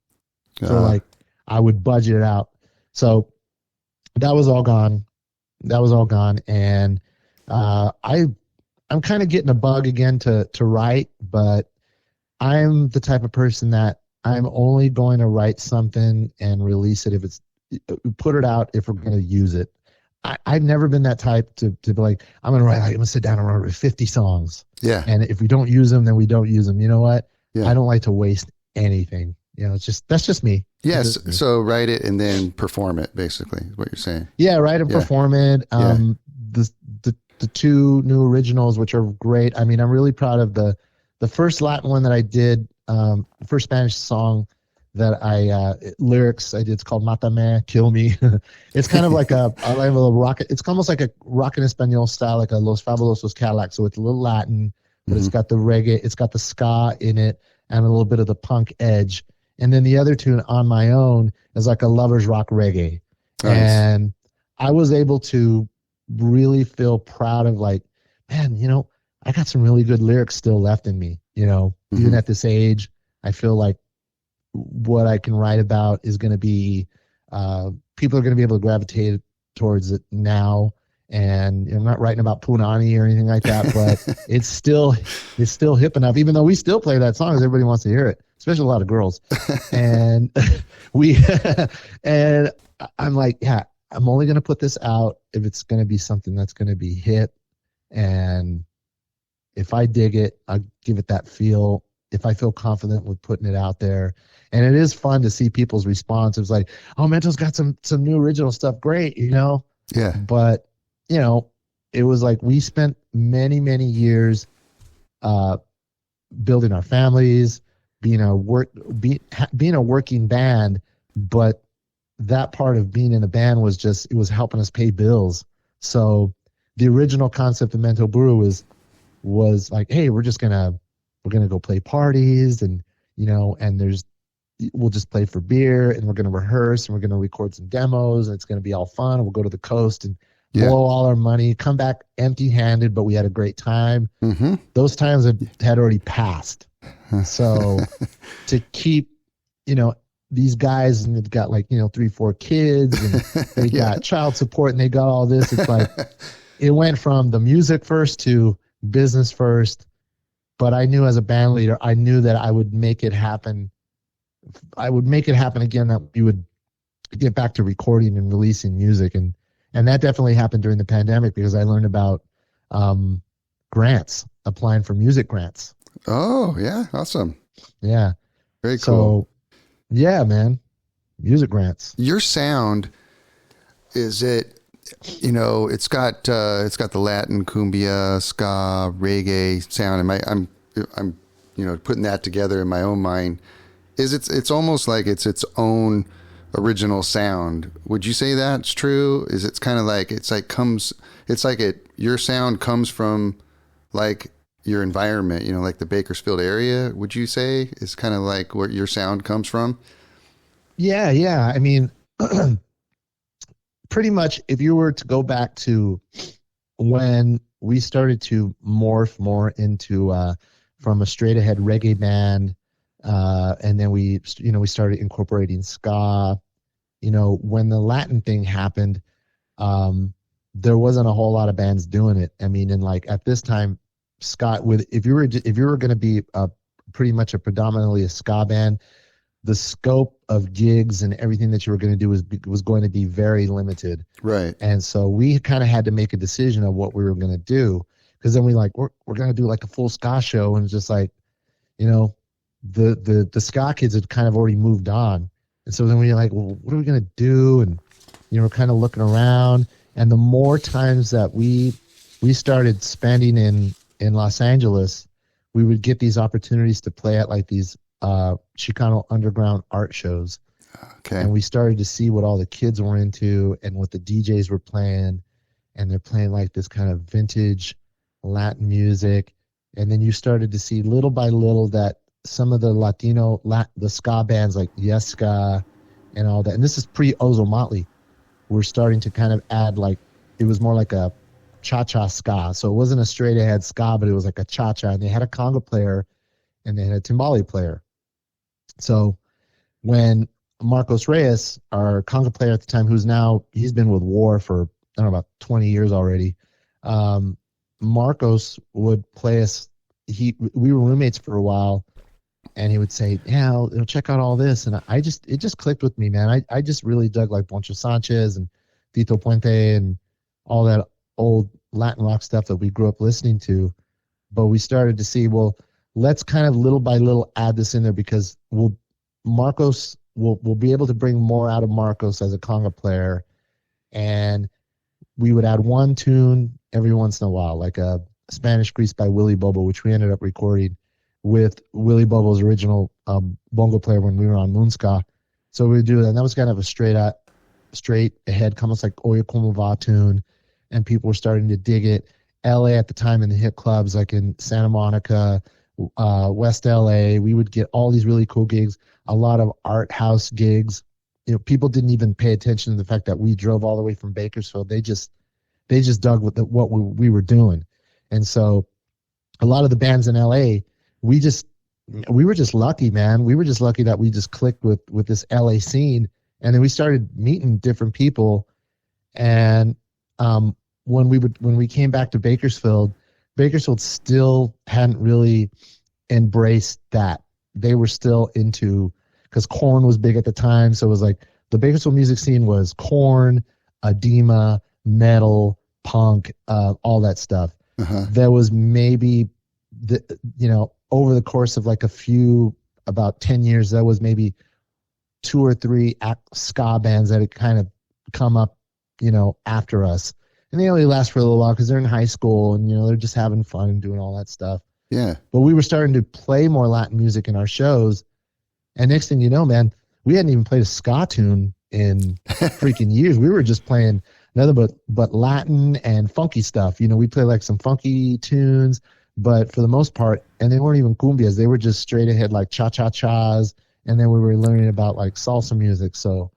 So like I would budget it out. So that was all gone. And I'm kind of getting a bug again to write, but I'm the type of person that I'm only going to write something and release it if it's put it out if we're going to use it. I've never been that type to be like, I'm going to sit down and write 50 songs. Yeah. And if we don't use them, then we don't use them. You know what? Yeah. I don't like to waste anything. That's just me. Yes. So write it and then perform it, basically, is what you're saying. Yeah, write and perform it. The 2 new originals, which are great. I mean, I'm really proud of the first Latin one that I did, first Spanish song that lyrics I did. It's called Mátame, Kill Me. It's kind of like a rock. It's almost like a rock en español style, like a Los Fabulosos Cadillacs. So it's a little Latin, but it's got the reggae, it's got the ska in it, and a little bit of the punk edge. And then the other tune, On My Own, is like a lovers rock reggae. Nice. And I was able to really feel proud of like, man, I got some really good lyrics still left in me, even at this age. I feel like what I can write about is going to be, people are going to be able to gravitate towards it now. And I'm not writing about Punani or anything like that, but it's still hip enough, even though we still play that song because everybody wants to hear it, especially a lot of girls. And and I'm like, yeah, I'm only going to put this out if it's going to be something that's going to be hip and If I dig it, I give it that feel. If I feel confident with putting it out there. And it is fun to see people's response. It's like, oh, Mento's got some new original stuff. Great, you know? Yeah. But, you know, it was like we spent many, many years building our families, being a working band, but that part of being in a band was just, it was helping us pay bills. So the original concept of Mento Buru was like, hey, we're gonna go play parties, and you know, and we'll just play for beer, and we're gonna rehearse, and we're gonna record some demos, and it's gonna be all fun, and we'll go to the coast and blow all our money, come back empty-handed, but we had a great time. Mm-hmm. Those times had already passed. So to keep, you know, these guys, and they've got like, you know, 3-4 kids, and they got child support, and they got all this. It's like it went from the music first to business first. But I knew as a band leader, I knew that I would make it happen. I would make it happen again, that we would get back to recording and releasing music. And that definitely happened during the pandemic, because I learned about grants, applying for music grants. Oh, yeah. Awesome. Yeah. Very cool. So, yeah, man. Music grants. Your sound, is it, you know, it's got the Latin, cumbia, ska, reggae sound. I'm you know, putting that together in my own mind. It's almost like it's its own original sound. Would you say that's true? Is it's kind of like your sound comes from like your environment, you know, like the Bakersfield area, would you say is kind of like where your sound comes from? Yeah. I mean, pretty much if you were to go back to when we started to morph more into from a straight ahead reggae band, and then we started incorporating ska. You know, when the Latin thing happened, there wasn't a whole lot of bands doing it. I mean, and like at this time, ska, if you were going to be pretty much predominantly a ska band, the scope of gigs and everything that you were going to do was going to be very limited. Right. And so we kind of had to make a decision of what we were going to do, because then we're going to do like a full ska show, and it's just like, you know, the ska kids had kind of already moved on. And so then we were like, well, what are we going to do? And, you know, we're kind of looking around, and the more times that we started spending in Los Angeles, we would get these opportunities to play at like these Chicano underground art shows. Okay. And we started to see what all the kids were into and what the DJs were playing, and they're playing like this kind of vintage Latin music. And then you started to see little by little that some of the the ska bands like Yes Ska and all that, and this is pre-Ozo Motley, were starting to kind of add, like, it was more like a cha-cha ska. So it wasn't a straight ahead ska, but it was like a cha-cha, and they had a conga player and they had a timbale player. So when Marcos Reyes, our conga player at the time, he's been with War for, I don't know, about 20 years already. Marcos would play us. We were roommates for a while, and he would say, yeah, check out all this. And it just clicked with me, man. I just really dug like Poncho Sanchez and Tito Puente and all that old Latin rock stuff that we grew up listening to. But we started to see, well, let's kind of little by little add this in there, because we'll be able to bring more out of Marcos as a conga player. And we would add one tune every once in a while, like a Spanish Grease by Willie Bobo, which we ended up recording with Willie Bobo's original bongo player when we were on Moonska. So we would do that. And that was kind of a straight ahead, almost like Oye Como Va tune. And people were starting to dig it. LA at the time in the hip clubs, like in Santa Monica, West LA, we would get all these really cool gigs, a lot of art house gigs. You know, people didn't even pay attention to the fact that we drove all the way from Bakersfield. They just dug with what we were doing. And so a lot of the bands in LA, we were just lucky, man. We were just lucky that we just clicked with this LA scene. And then we started meeting different people. And when we came back to Bakersfield still hadn't really embraced that. They were still into, because Korn was big at the time. So it was like the Bakersfield music scene was Korn, Adema, metal, punk, all that stuff. Uh-huh. There was maybe over the course of like about 10 years, there was maybe 2 or 3 ska bands that had kind of come up, after us. And they only last for a little while because they're in high school and, they're just having fun and doing all that stuff. Yeah. But we were starting to play more Latin music in our shows. And next thing you know, man, we hadn't even played a ska tune in freaking years. We were just playing nothing but Latin and funky stuff. We played like some funky tunes, but for the most part, and they weren't even cumbias. They were just straight ahead like cha-cha-chas. And then we were learning about like salsa music. So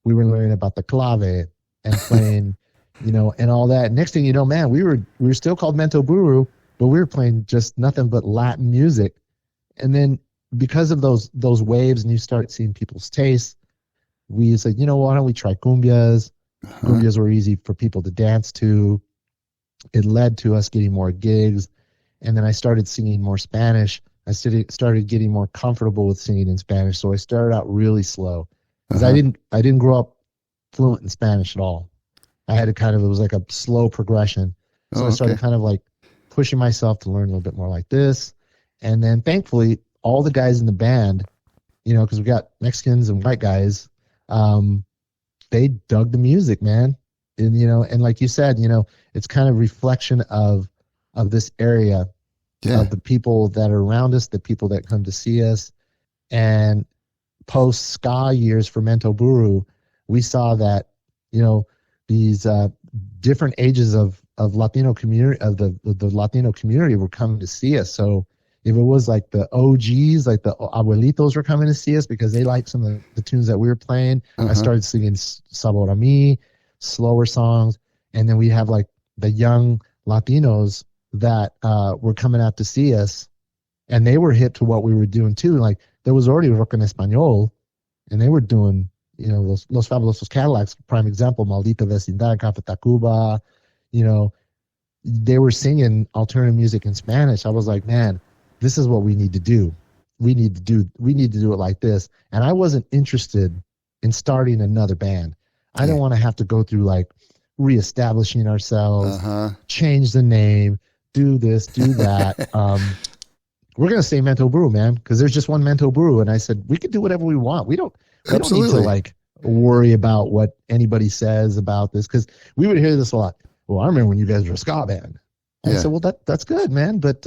we were learning about the clave and playing, and all that. Next thing you know, man, we were still called Mento Buru, but we were playing just nothing but Latin music. And then because of those waves, and you start seeing people's tastes, we said, why don't we try cumbias? Cumbias were easy for people to dance to. It led to us getting more gigs. And then I started singing more Spanish. I started getting more comfortable with singing in Spanish. So I started out really slow because I didn't grow up fluent in Spanish at all. I had it was like a slow progression. So I started kind of like pushing myself to learn a little bit more like this. And then thankfully, all the guys in the band, because we got Mexicans and white guys, they dug the music, man. And, and like you said, it's kind of reflection of this area, of the people that are around us, the people that come to see us. And post ska years for Mento Buru, we saw that, these different ages of Latino community, of the Latino community were coming to see us. So if it was like the OGs, like the abuelitos were coming to see us because they liked some of the tunes that we were playing, I started singing Sabor a Mi, slower songs. And then we have like the young Latinos that were coming out to see us, and they were hip to what we were doing too. Like there was already rock en español, and they were doing, Los Fabulosos Cadillacs, prime example, Maldita Vecindad, Café Tacuba, they were singing alternative music in Spanish. I was like, man, this is what we need to do. We need to do it like this. And I wasn't interested in starting another band. I didn't want to have to go through like reestablishing ourselves, change the name, do this, do that. We're going to say Mento Buru, man, because there's just one Mento Buru. And I said, we can do whatever we want. We don't need to like worry about what anybody says about this, because we would hear this a lot. Well, I remember when you guys were a ska band. And I said, well, that's good, man. But,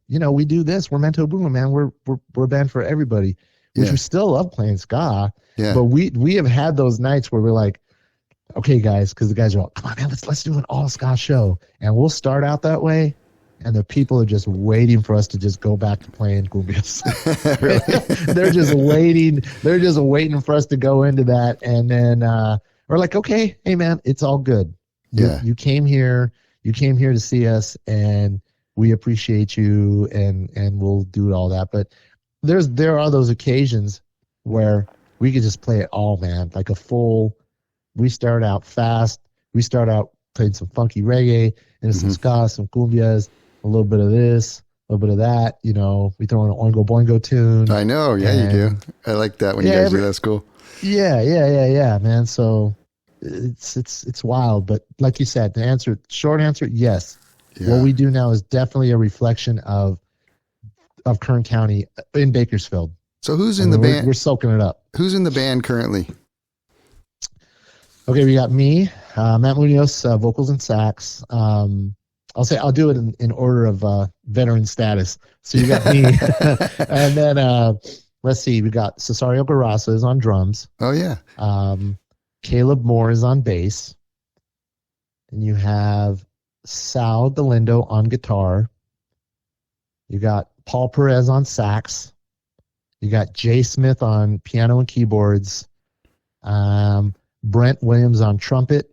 we do this. We're Mento Buru, man. We're a band for everybody, which we still love playing ska. Yeah. But we have had those nights where we're like, okay, guys, because the guys are all, come on, man, let's do an all ska show. And we'll start out that way. And the people are just waiting for us to just go back to playing cumbias. They're just waiting. They're just waiting for us to go into that. And then we're like, okay, hey, man, it's all good. You came here. You came here to see us, and we appreciate you, and we'll do all that. But there are those occasions where we could just play it all, man. Like we start out fast. We start out playing some funky reggae and some ska, some cumbias, a little bit of this, a little bit of that. We throw in an Oingo Boingo tune. I know. Yeah, you do. I like that when you guys do that. That's cool. Yeah, man. So it's wild. But like you said, short answer, yes. Yeah. What we do now is definitely a reflection of Kern County in Bakersfield. So who's in the band? We're soaking it up. Who's in the band currently? Okay, we got me, Matt Munoz, vocals and sax. I'll do it in order of veteran status. So you got me, and then let's see, we got Cesario Barraza is on drums. Oh yeah. Caleb Moore is on bass, and you have Sal Galindo on guitar. You got Paul Perez on sax. You got Jay Smith on piano and keyboards. Brent Williams on trumpet,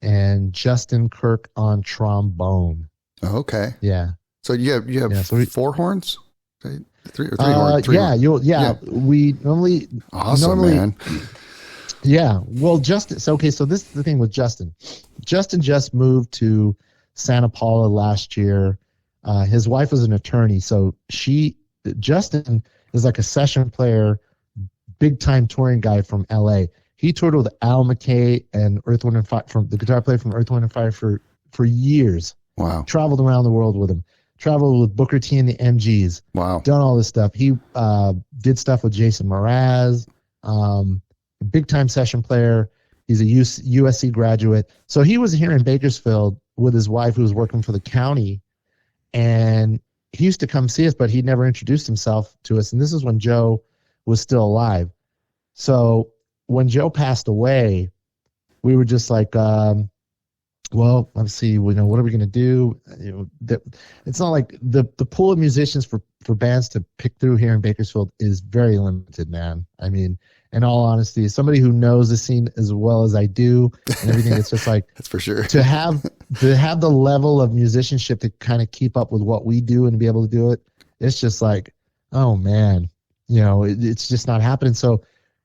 and Justin Kirk on trombone. Oh, okay. Yeah. So you have 4 horns? Three horns? We normally... Awesome, man. Yeah. Well, Justin... So this is the thing with Justin. Justin just moved to Santa Paula last year. His wife was an attorney, so Justin is like a session player, big-time touring guy from L.A., He toured with Al McKay and Earth, Wind & Fire, the guitar player from Earth, Wind & Fire for years. Wow. Traveled around the world with him. traveled with Booker T and the MGs. Wow. Done all this stuff. He did stuff with Jason Mraz, big time session player. He's a USC graduate. So he was here in Bakersfield with his wife who was working for the county, and he used to come see us, but he never introduced himself to us. And this is when Joe was still alive. So when Joe passed away, we were just like, well, let's see, what are we going to do? It's not like the pool of musicians for bands to pick through here in Bakersfield is very limited, man. I mean, in all honesty, as somebody who knows the scene as well as I do and everything, it's just like, that's for sure. to have the level of musicianship to kind of keep up with what we do and be able to do it, it's just like, oh man, it's just not happening. So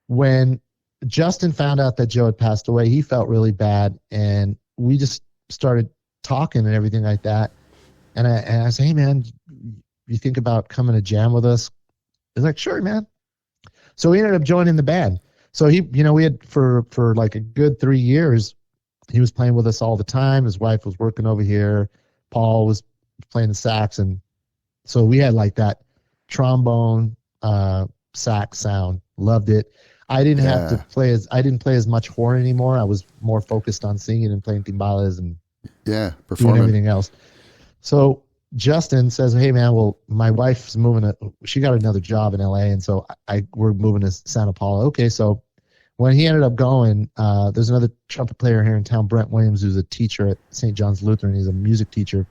when Justin found out that Joe had passed away, he felt really bad, and we just started talking and everything like that. And I said, hey man, you think about coming to jam with us? He's like, sure, man. So he ended up joining the band. So we had for like a good 3 years, he was playing with us all the time. His wife was working over here. Paul was playing the sax. And so we had like that trombone, sax sound. Loved it. I didn't have to play I didn't play as much horn anymore. I was more focused on singing and playing timbales and performing, doing everything else. So Justin says, hey man, well, my wife's she got another job in LA. And so we're moving to Santa Paula. Okay. So when he ended up going, there's another trumpet player here in town, Brent Williams, who's a teacher at St. John's Lutheran. He's a music teacher.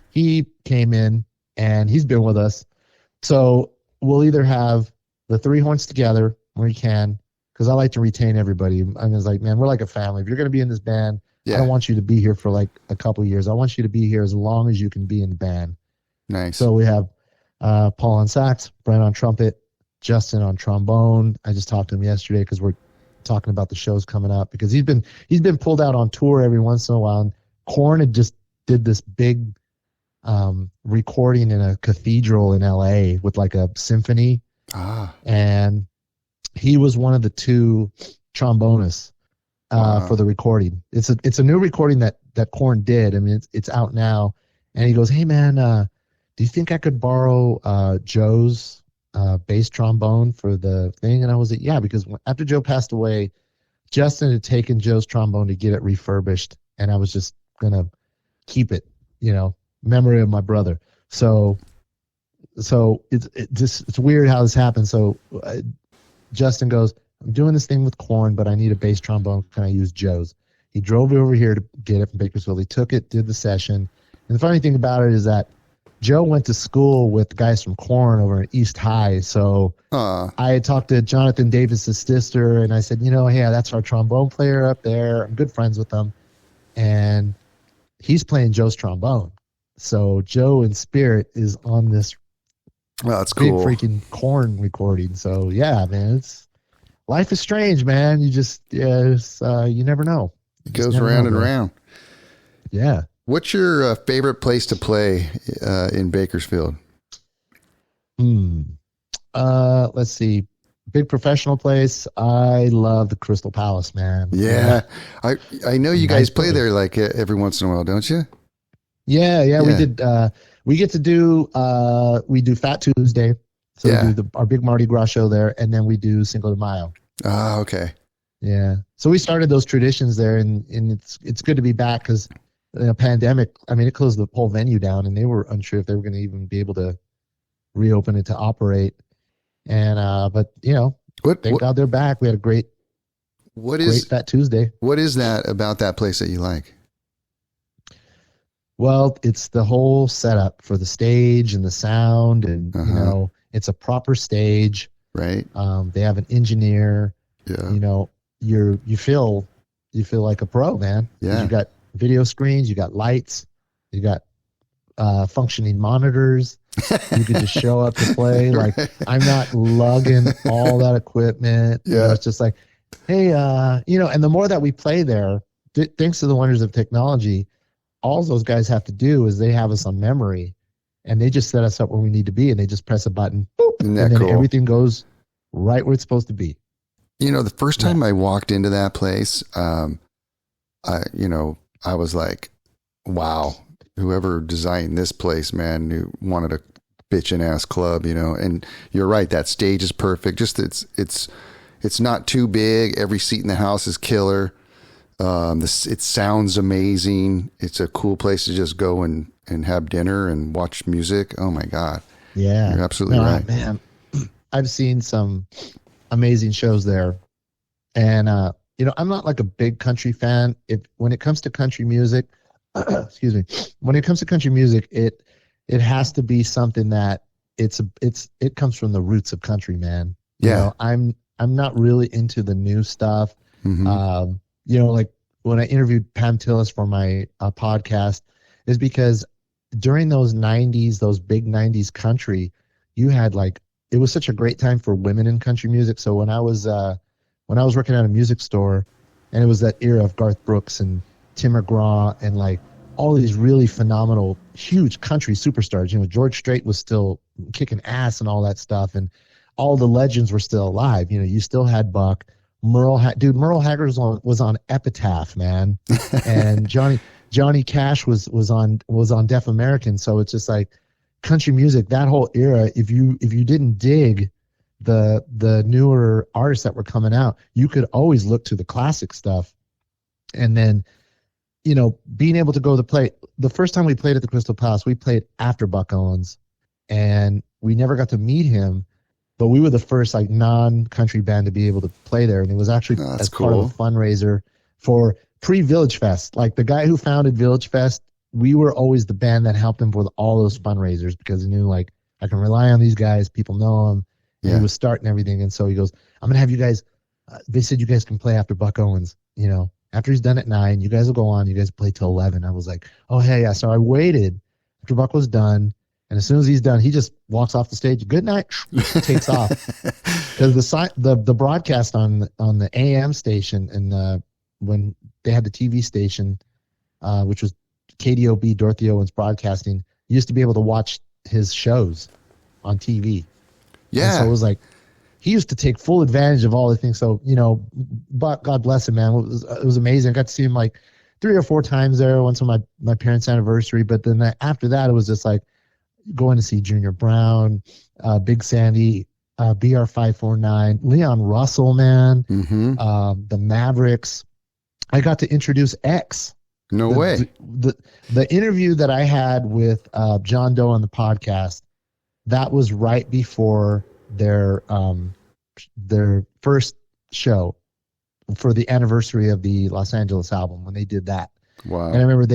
He came in and he's been with us. So we'll either have the three horns together when we can, because I like to retain everybody. I was like, man, we're like a family. If you're going to be in this band, I don't want you to be here for like a couple of years. I want you to be here as long as you can be in the band. Nice. So we have Paul on sax, Brent on trumpet, Justin on trombone. I just talked to him yesterday because we're talking about the shows coming up, because he's been pulled out on tour every once in a while. And Korn had just did this big recording in a cathedral in LA with like a symphony. And he was one of the two trombonists for the recording. It's a new recording that Korn did. I mean, it's out now. And he goes, hey man, do you think I could borrow Joe's bass trombone for the thing? And I was like, yeah, because after Joe passed away, Justin had taken Joe's trombone to get it refurbished, and I was just gonna keep it, memory of my brother. So it's weird how this happened. So Justin goes, I'm doing this thing with Korn, but I need a bass trombone. Can I use Joe's? He drove over here to get it from Bakersfield. He took it, did the session. And the funny thing about it is that Joe went to school with guys from Korn over at East High. So I had talked to Jonathan Davis's sister, and I said, hey, that's our trombone player up there. I'm good friends with him. And he's playing Joe's trombone. So Joe in spirit is on this that's big cool. freaking Korn recording. So yeah, man, life is strange, man. You just, you never know. It goes round and round. Yeah. What's your favorite place to play in Bakersfield? Let's see. Big professional place. I love the Crystal Palace, man. Yeah. I know you guys play there like every once in a while, don't you? Yeah. We did. We get to do. We do Fat Tuesday, so we do our big Mardi Gras show there, and then we do Cinco de Mayo. Ah, okay. Yeah. So we started those traditions there, and it's good to be back because the pandemic. I mean, it closed the whole venue down, and they were unsure if they were going to even be able to reopen it to operate. And but thank God they're back. We had a great Fat Tuesday. What is that about that place that you like? Well, it's the whole setup for the stage and the sound, and it's a proper stage. Right. They have an engineer. Yeah. You feel like a pro, man. Yeah. You got video screens, you got lights, you got functioning monitors. You could just show up to play. Like, I'm not lugging all that equipment. Yeah. It's just like, hey, and the more that we play there, thanks to the wonders of technology, all those guys have to do is they have us on memory, and they just set us up where we need to be, and they just press a button, boop, and then everything goes right where it's supposed to be. The first time I walked into that place, I was like, wow, whoever designed this place, man, who wanted a bitchin' ass club, you know. And you're right, that stage is perfect. Just it's not too big. Every seat in the house is killer. It sounds amazing. It's a cool place to just go and have dinner and watch music. Oh my God. Yeah, you're absolutely right, man. I've seen some amazing shows there, and you know, I'm not like a big country fan. When it comes to country music, excuse me, when it comes to country music, it has to be something that it comes from the roots of country, man. You know, I'm not really into the new stuff. Mm-hmm. You know, like when I interviewed Pam Tillis for my podcast, is because during those 90s, those big 90s country, you had like, it was such a great time for women in country music. So when I was working at a music store, and it was that era of Garth Brooks and Tim McGraw and like all these really phenomenal, huge country superstars, you know, George Strait was still kicking ass and all that stuff. And all the legends were still alive. You know, you still had Buck. Merle Haggard was on Epitaph, man, and Johnny Cash was on Deaf American. So it's just like country music, that whole era. If you didn't dig the newer artists that were coming out, you could always look to the classic stuff. And then, you know, being able to go to play, the first time we played at the Crystal Palace, we played after Buck Owens, and we never got to meet him. But we were the first like non-country band to be able to play there, and it was actually as cool. part of a fundraiser for pre-Village Fest. Like the guy who founded Village Fest, we were always the band that helped him with all those fundraisers, because he knew like I can rely on these guys, people know him. Yeah. He was starting everything, and so he goes, "I'm gonna have you guys." They said you guys can play after Buck Owens. You know, after he's done at 9, you guys will go on. You guys play till 11. I was like, "Oh hey, yeah." So I waited after Buck was done. And as soon as he's done, he just walks off the stage. Good night, takes off. Because the broadcast on the AM station, and when they had the TV station, which was KDOB, Dorothy Owens Broadcasting, you used to be able to watch his shows on TV. Yeah. And so it was like he used to take full advantage of all the things. So, you know, but God bless him, man. It was amazing. I got to see him like 3 or 4 times there. Once on my parents' anniversary, but then after that, it was just like going to see Junior Brown, Big Sandy, BR549, Leon Russell, man, the Mavericks. I got to introduce X. No way. The interview that I had with John Doe on the podcast, that was right before their first show for the anniversary of the Los Angeles album, when they did that. Wow. And I remember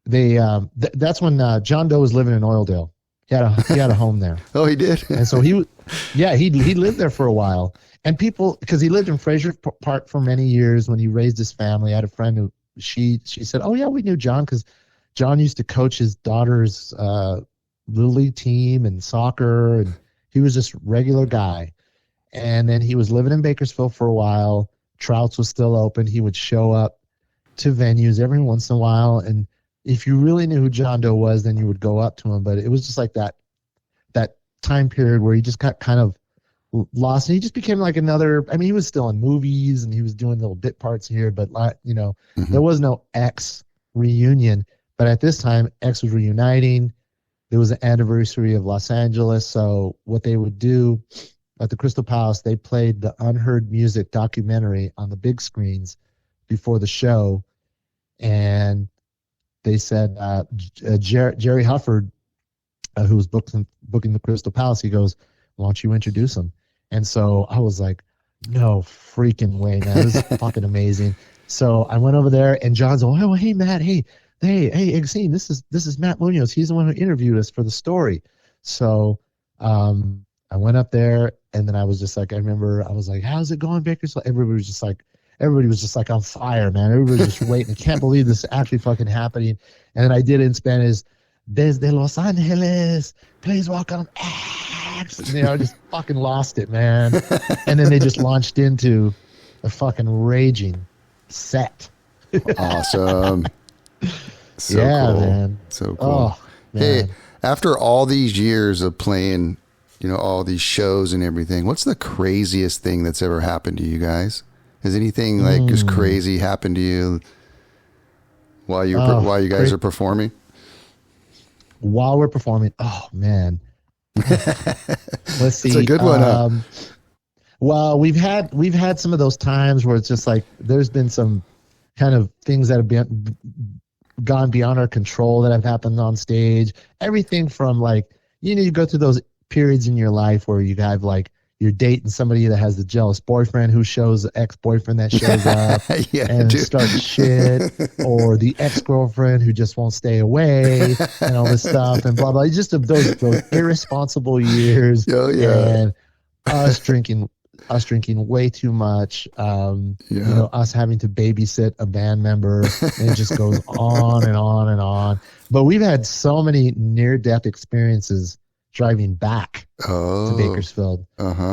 that's when John Doe was living in Oildale. He had a home there. Oh, he did. And so he lived there for a while. And people, because he lived in Fraser Park for many years when he raised his family. I had a friend who she said, "Oh yeah, we knew John because John used to coach his daughter's little league team and soccer, and he was just regular guy." And then he was living in Bakersfield for a while. Trout's was still open. He would show up to venues every once in a while, and if you really knew who John Doe was, then you would go up to him. But it was just like that time period where he just got kind of lost, and he just became like another. I mean, he was still in movies and he was doing little bit parts here, but you know, there was no X reunion. But at this time, X was reuniting. There was an anniversary of Los Angeles, so what they would do at the Crystal Palace, they played the Unheard Music documentary on the big screens before the show, and they said Jerry Hufford, who was booking the Crystal Palace, he goes, "Why don't you introduce him?" And so I was like, "No freaking way, man! This is fucking amazing." So I went over there, and John's like, "Oh, hey Matt, hey, Exene, this is Matt Munoz. He's the one who interviewed us for the story." So I went up there, and then I was just like, I remember I was like, "How's it going, Bakersfield?" Everybody was just like on fire, man. Everybody was just waiting. I can't believe this is actually fucking happening. And then I did it in Spanish. Desde Los Angeles, please welcome X. You know, I just fucking lost it, man. And then they just launched into a fucking raging set. Awesome. So yeah, cool. Man. So cool. Oh, man. Hey, after all these years of playing, you know, all these shows and everything, what's the craziest thing that's ever happened to you guys? Has anything like just crazy happened to you while you guys are performing? While we're performing, oh man. Let's see. It's a good one. Huh? Well, we've had some of those times where it's just like there's been some kind of things that have gone beyond our control that have happened on stage. Everything from like, you go through those periods in your life where you have like you're dating somebody that has the jealous boyfriend who shows the ex-boyfriend that shows up and starts shit, or the ex-girlfriend who just won't stay away and all this stuff and blah blah. It's just those irresponsible years, and us drinking way too much, us having to babysit a band member, and it just goes on and on and on. But we've had so many near-death experiences driving back to Bakersfield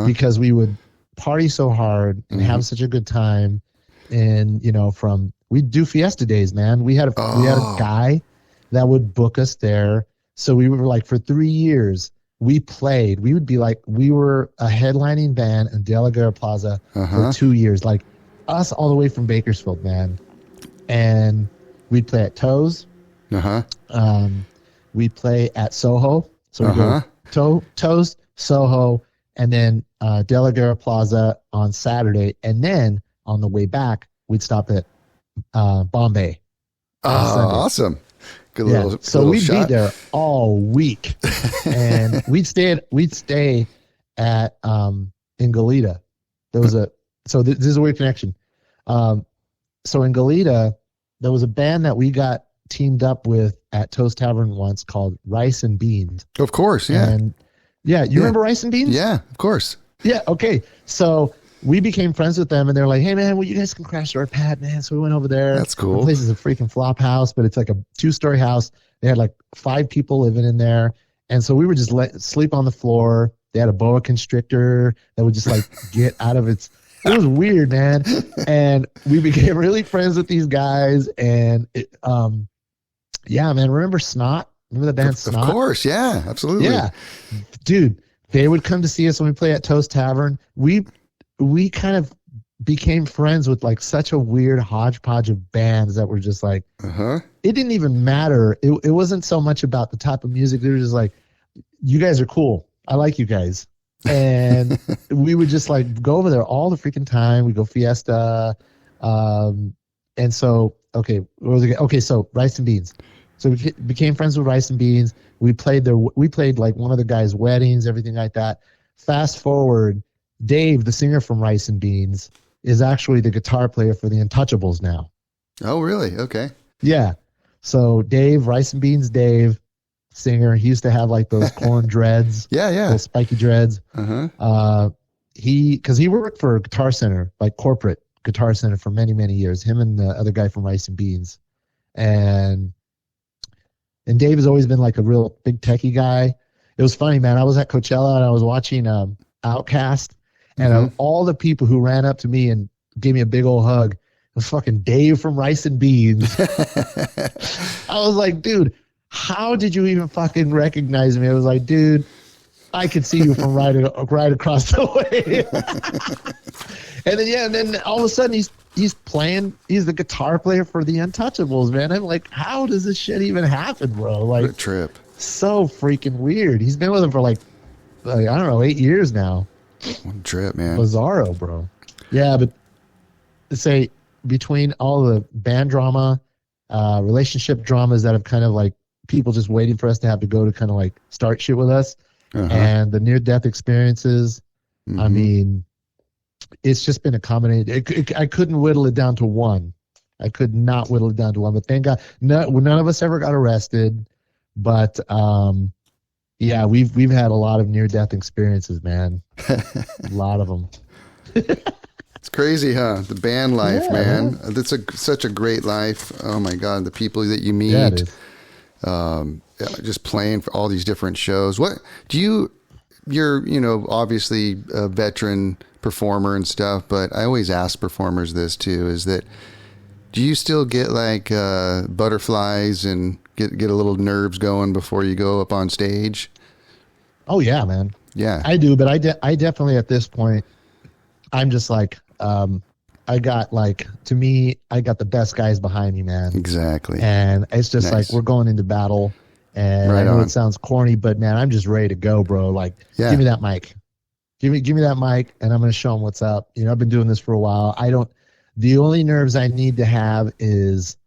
because we would party so hard and have such a good time. And, we'd do fiesta days, man. We had a guy that would book us there. So we were like, for 3 years, we would be like, we were a headlining band in De La Guerra Plaza for 2 years, like us all the way from Bakersfield, man. And we'd play at Toes. We'd play at Soho. So we go Toes, Soho, and then De La Guerra Plaza on Saturday. And then on the way back, we'd stop at Bombay. Awesome. Good little, so little we'd shot. be there all week. And we'd stay at in Goleta. This is a weird connection. So in Goleta, there was a band that we got teamed up with at Toast Tavern once called Rice and Beans. Of course, yeah. And you remember Rice and Beans? Yeah, of course. Yeah, okay. So we became friends with them, and they're like, hey, man, well, you guys can crash our pad, man. So we went over there. That's cool. The place is a freaking flop house, but it's like a 2-story house. They had like 5 people living in there. And so we were just sleep on the floor. They had a boa constrictor that would just like get out of its... It was weird, man. And we became really friends with these guys. And yeah, man. Remember Snot? Remember the band Snot? Of course, yeah, absolutely. Yeah, dude. They would come to see us when we play at Toast Tavern. We kind of became friends with like such a weird hodgepodge of bands that were just like, it didn't even matter. It wasn't so much about the type of music. They were just like, you guys are cool. I like you guys. And we would just like go over there all the freaking time. We go fiesta. And so, so Rice and Beans. So we became friends with Rice and Beans. We played like one of the guys' weddings, everything like that. Fast forward, Dave, the singer from Rice and Beans, is actually the guitar player for the Untouchables now. Oh, really? Okay. Yeah. So Dave, Rice and Beans Dave, singer, he used to have like those corn dreads. Yeah. Those spiky dreads. He worked for Guitar Center, like corporate Guitar Center for many, many years. Him and the other guy from Rice and Beans. And Dave has always been like a real big techie guy. It was funny, man. I was at Coachella and I was watching Outkast, and of all the people who ran up to me and gave me a big old hug, it was fucking Dave from Rice and Beans. I was like, dude, how did you even fucking recognize me? I was like, dude, I could see you from right across the way. And then all of a sudden he's the guitar player for the Untouchables, man. I'm like, how does this shit even happen, bro? Like, what a trip. So freaking weird. He's been with him for like I don't know, 8 years now. One trip, man. Bizarro, bro. Yeah, but say between all the band drama, relationship dramas that have kind of like people just waiting for us to have to go to kind of like start shit with us, and the near-death experiences, I mean, it's just been a combination. I couldn't whittle it down to one. I could not whittle it down to one. But thank God, none of us ever got arrested. But yeah, we've had a lot of near-death experiences, man. A lot of them. It's crazy, huh? The band life, man. That's such a great life. Oh my God, the people that you meet. Yeah, it is. Just playing for all these different shows. What do you're obviously a veteran performer and stuff, but I always ask performers this too, is that do you still get like butterflies and get a little nerves going before you go up on stage? Oh yeah, man. Yeah, I do, but I definitely at this point, I'm just like, I got like, to me, I got the best guys behind me, man. Exactly. And it's just like, we're going into battle. And I know it sounds corny, but man, I'm just ready to go, bro. Like, give me that mic. Give me that mic, and I'm going to show them what's up. You know, I've been doing this for a while. The only nerves I need to have is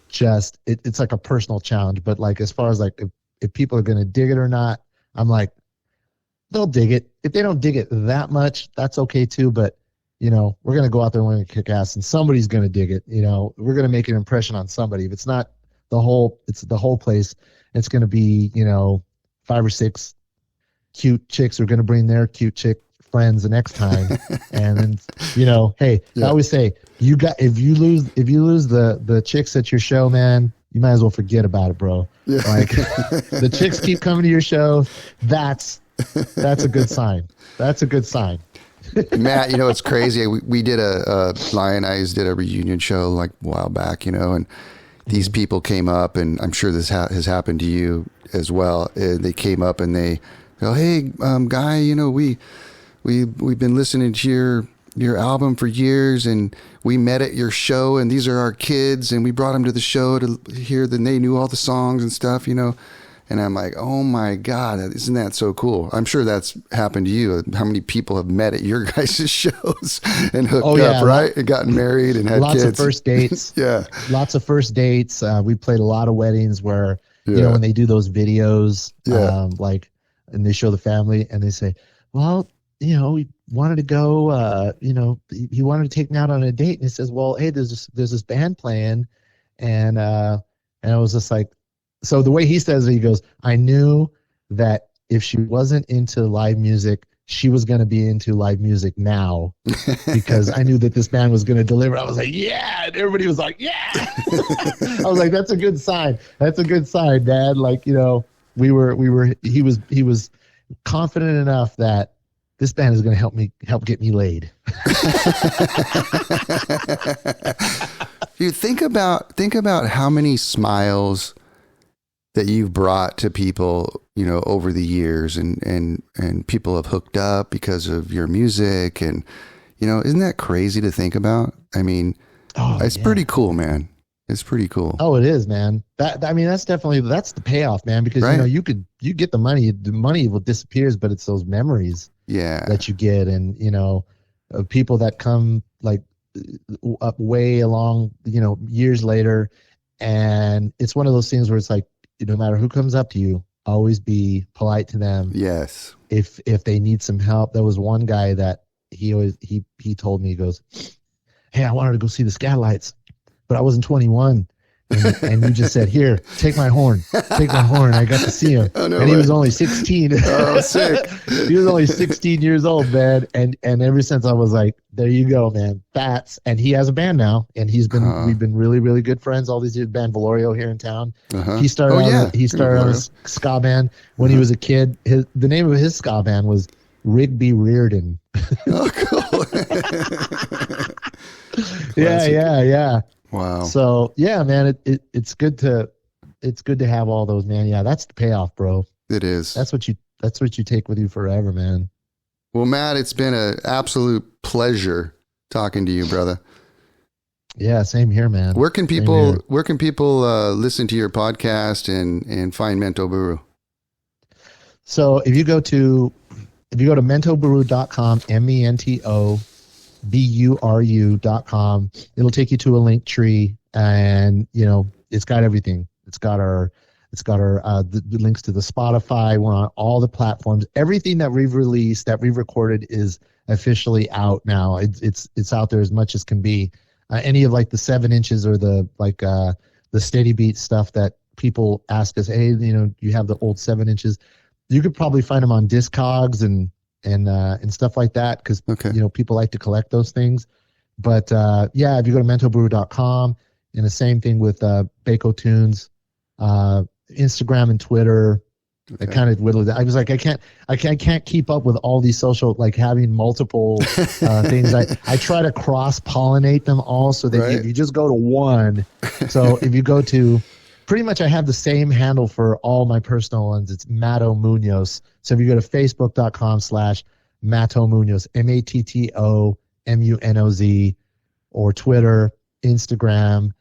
just, it's like a personal challenge. But like, as far as like, if people are going to dig it or not, I'm like, they'll dig it. If they don't dig it that much, that's okay too. But, you know, we're going to go out there and we're going to kick ass, and somebody's going to dig it. You know, we're going to make an impression on somebody. If it's not it's the whole place. It's going to be, you know, 5 or 6 cute chicks who are going to bring their cute chick friends the next time. And then, you know, hey, I always say, if you lose the chicks at your show, man, you might as well forget about it, bro. Yeah. Like, the chicks keep coming to your show. That's a good sign. That's a good sign. Matt, you know, it's crazy. We did Lion Eyes did a reunion show like a while back, you know, and these people came up, and I'm sure this has happened to you as well. They came up and they go, "Hey, Guy, you know, we've been listening to your album for years, and we met at your show, and these are our kids, and we brought them to the show to hear that they knew all the songs and stuff, you know." And I'm like, oh my God, isn't that so cool? I'm sure that's happened to you. How many people have met at your guys' shows and hooked up, right? And gotten married and had lots kids. Lots of first dates. Yeah. Lots of first dates. We played a lot of weddings where, you know, when they do those videos, like, and they show the family and they say, well, you know, we wanted to go, you know, he wanted to take me out on a date. And he says, well, hey, there's this band playing. And I was just like, so the way he says it, he goes, I knew that if she wasn't into live music, she was going to be into live music now, because I knew that this band was going to deliver. I was like, yeah. And everybody was like, yeah. I was like, that's a good sign. That's a good sign, Dad. Like, you know, he was confident enough that this band is going to help get me laid. Dude, think about how many smiles that you've brought to people, you know, over the years, and people have hooked up because of your music. And, you know, isn't that crazy to think about? I mean, it's pretty cool, man. It's pretty cool. Oh, it is, man. That's the payoff, man, because you know, you get the money will disappears, but it's those memories that you get. And, you know, of people that come like up way along, you know, years later. And it's one of those things where it's like, no matter who comes up to you, always be polite to them. Yes. If they need some help. There was one guy that he told me, he goes, hey, I wanted to go see the Skylights, but I wasn't 21. And you just said, here, take my horn. Take my horn. I got to see him. Oh, no, and he was only 16. Oh, sick. He was only 16 years old, man. And ever since I was like, there you go, man. And he has a band now. And we've been really, really good friends all these years. Band Valorio here in town. He started on a ska band when he was a kid. The name of his ska band was Rigby Reardon. Oh, cool. Yeah. Wow. So yeah, man, it's good to have all those, man. Yeah, that's the payoff, bro. It is. That's what you take with you forever, man. Well, Matt, it's been an absolute pleasure talking to you, brother. Yeah, same here, man. Where can people listen to your podcast and find Mento Buru? So if you go to mentoburu.com, mentoburu.com, it'll take you to a link tree, and you know, it's got everything. It's got our the links to the Spotify. We're on all the platforms. Everything that we've released, that we've recorded, is officially out now. It's out there as much as can be. Any of like the 7 inches or the steady beat stuff that people ask us, hey, you know, you have the old 7 inches. You could probably find them on Discogs and stuff like that, because you know, people like to collect those things. But if you go to mentoburu.com, and the same thing with Bakotunes, Instagram and Twitter. I kind of whittled it. I was like, I can't keep up with all these social, like having multiple things. I try to cross pollinate them all, so that if you just go to one. So if you go to, pretty much I have the same handle for all my personal ones. It's Matto Munoz. So if you go to facebook.com/Matto Munoz, MattoMunoz, or Twitter, Instagram.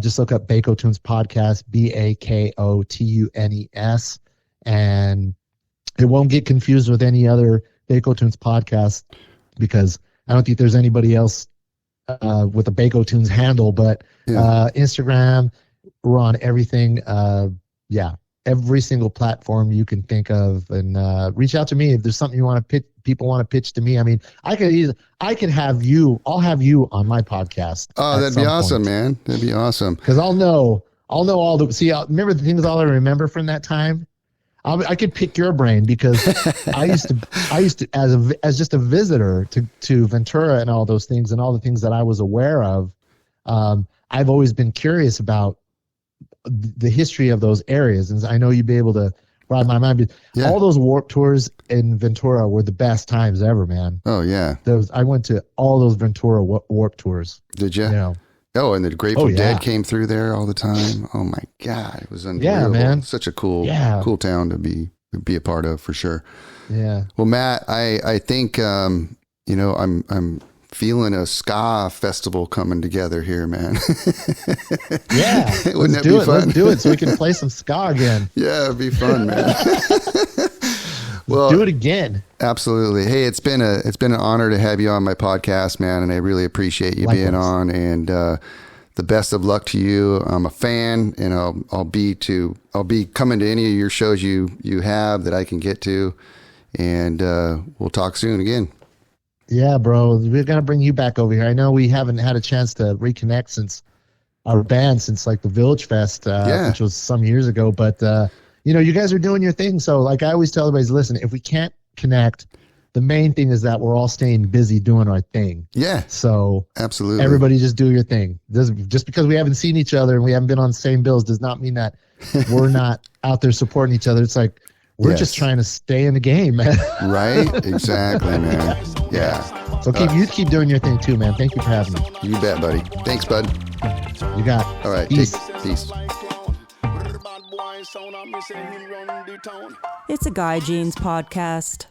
Just look up Bakotunes Podcast, Bakotunes, and it won't get confused with any other Bakotunes podcast, because I don't think there's anybody else with a Bakotunes handle. But Instagram, we're on everything. Every single platform you can think of, and reach out to me if there's something you want to pitch. People want to pitch to me. I mean, I'll have you on my podcast. Oh, that'd be awesome, man. That'd be awesome. Because I'll know all the, remember the things all I remember from that time? I could pick your brain, because I used to, as just a visitor to Ventura and all those things and all the things that I was aware of. I've always been curious about the history of those areas, and I know you'd be able to ride my mind. All those Warped Tours in Ventura were the best times ever, man. Oh yeah, I went to all those Ventura Warped Tours. Did you? You know. Oh, and the Grateful Dead came through there all the time. Oh my God, it was unbelievable. Yeah, man. Such a cool town to be a part of, for sure. Yeah. Well, Matt, I think I'm feeling a ska festival coming together here, man. Yeah. Wouldn't that be fun? Let's do it so we can play some ska again. Yeah, it'd be fun, man. Well, do it again. Absolutely. Hey, it's been an honor to have you on my podcast, man, and I really appreciate you being on. And the best of luck to you. I'm a fan, and I'll be coming to any of your shows you have that I can get to, and we'll talk soon again. Yeah, bro. We're gonna bring you back over here. I know we haven't had a chance to reconnect since like the Village Fest, which was some years ago, but. You guys are doing your thing. So like I always tell everybody, listen, if we can't connect, the main thing is that we're all staying busy doing our thing. Yeah. So absolutely. Everybody just do your thing. Just because we haven't seen each other and we haven't been on the same bills does not mean that we're not out there supporting each other. It's like, we're just trying to stay in the game, man. Right? Exactly, man. Yeah. So keep doing your thing too, man. Thank you for having me. You bet, buddy. Thanks, bud. You got it. All right. Peace. Peace. It's a Guy Jeans podcast.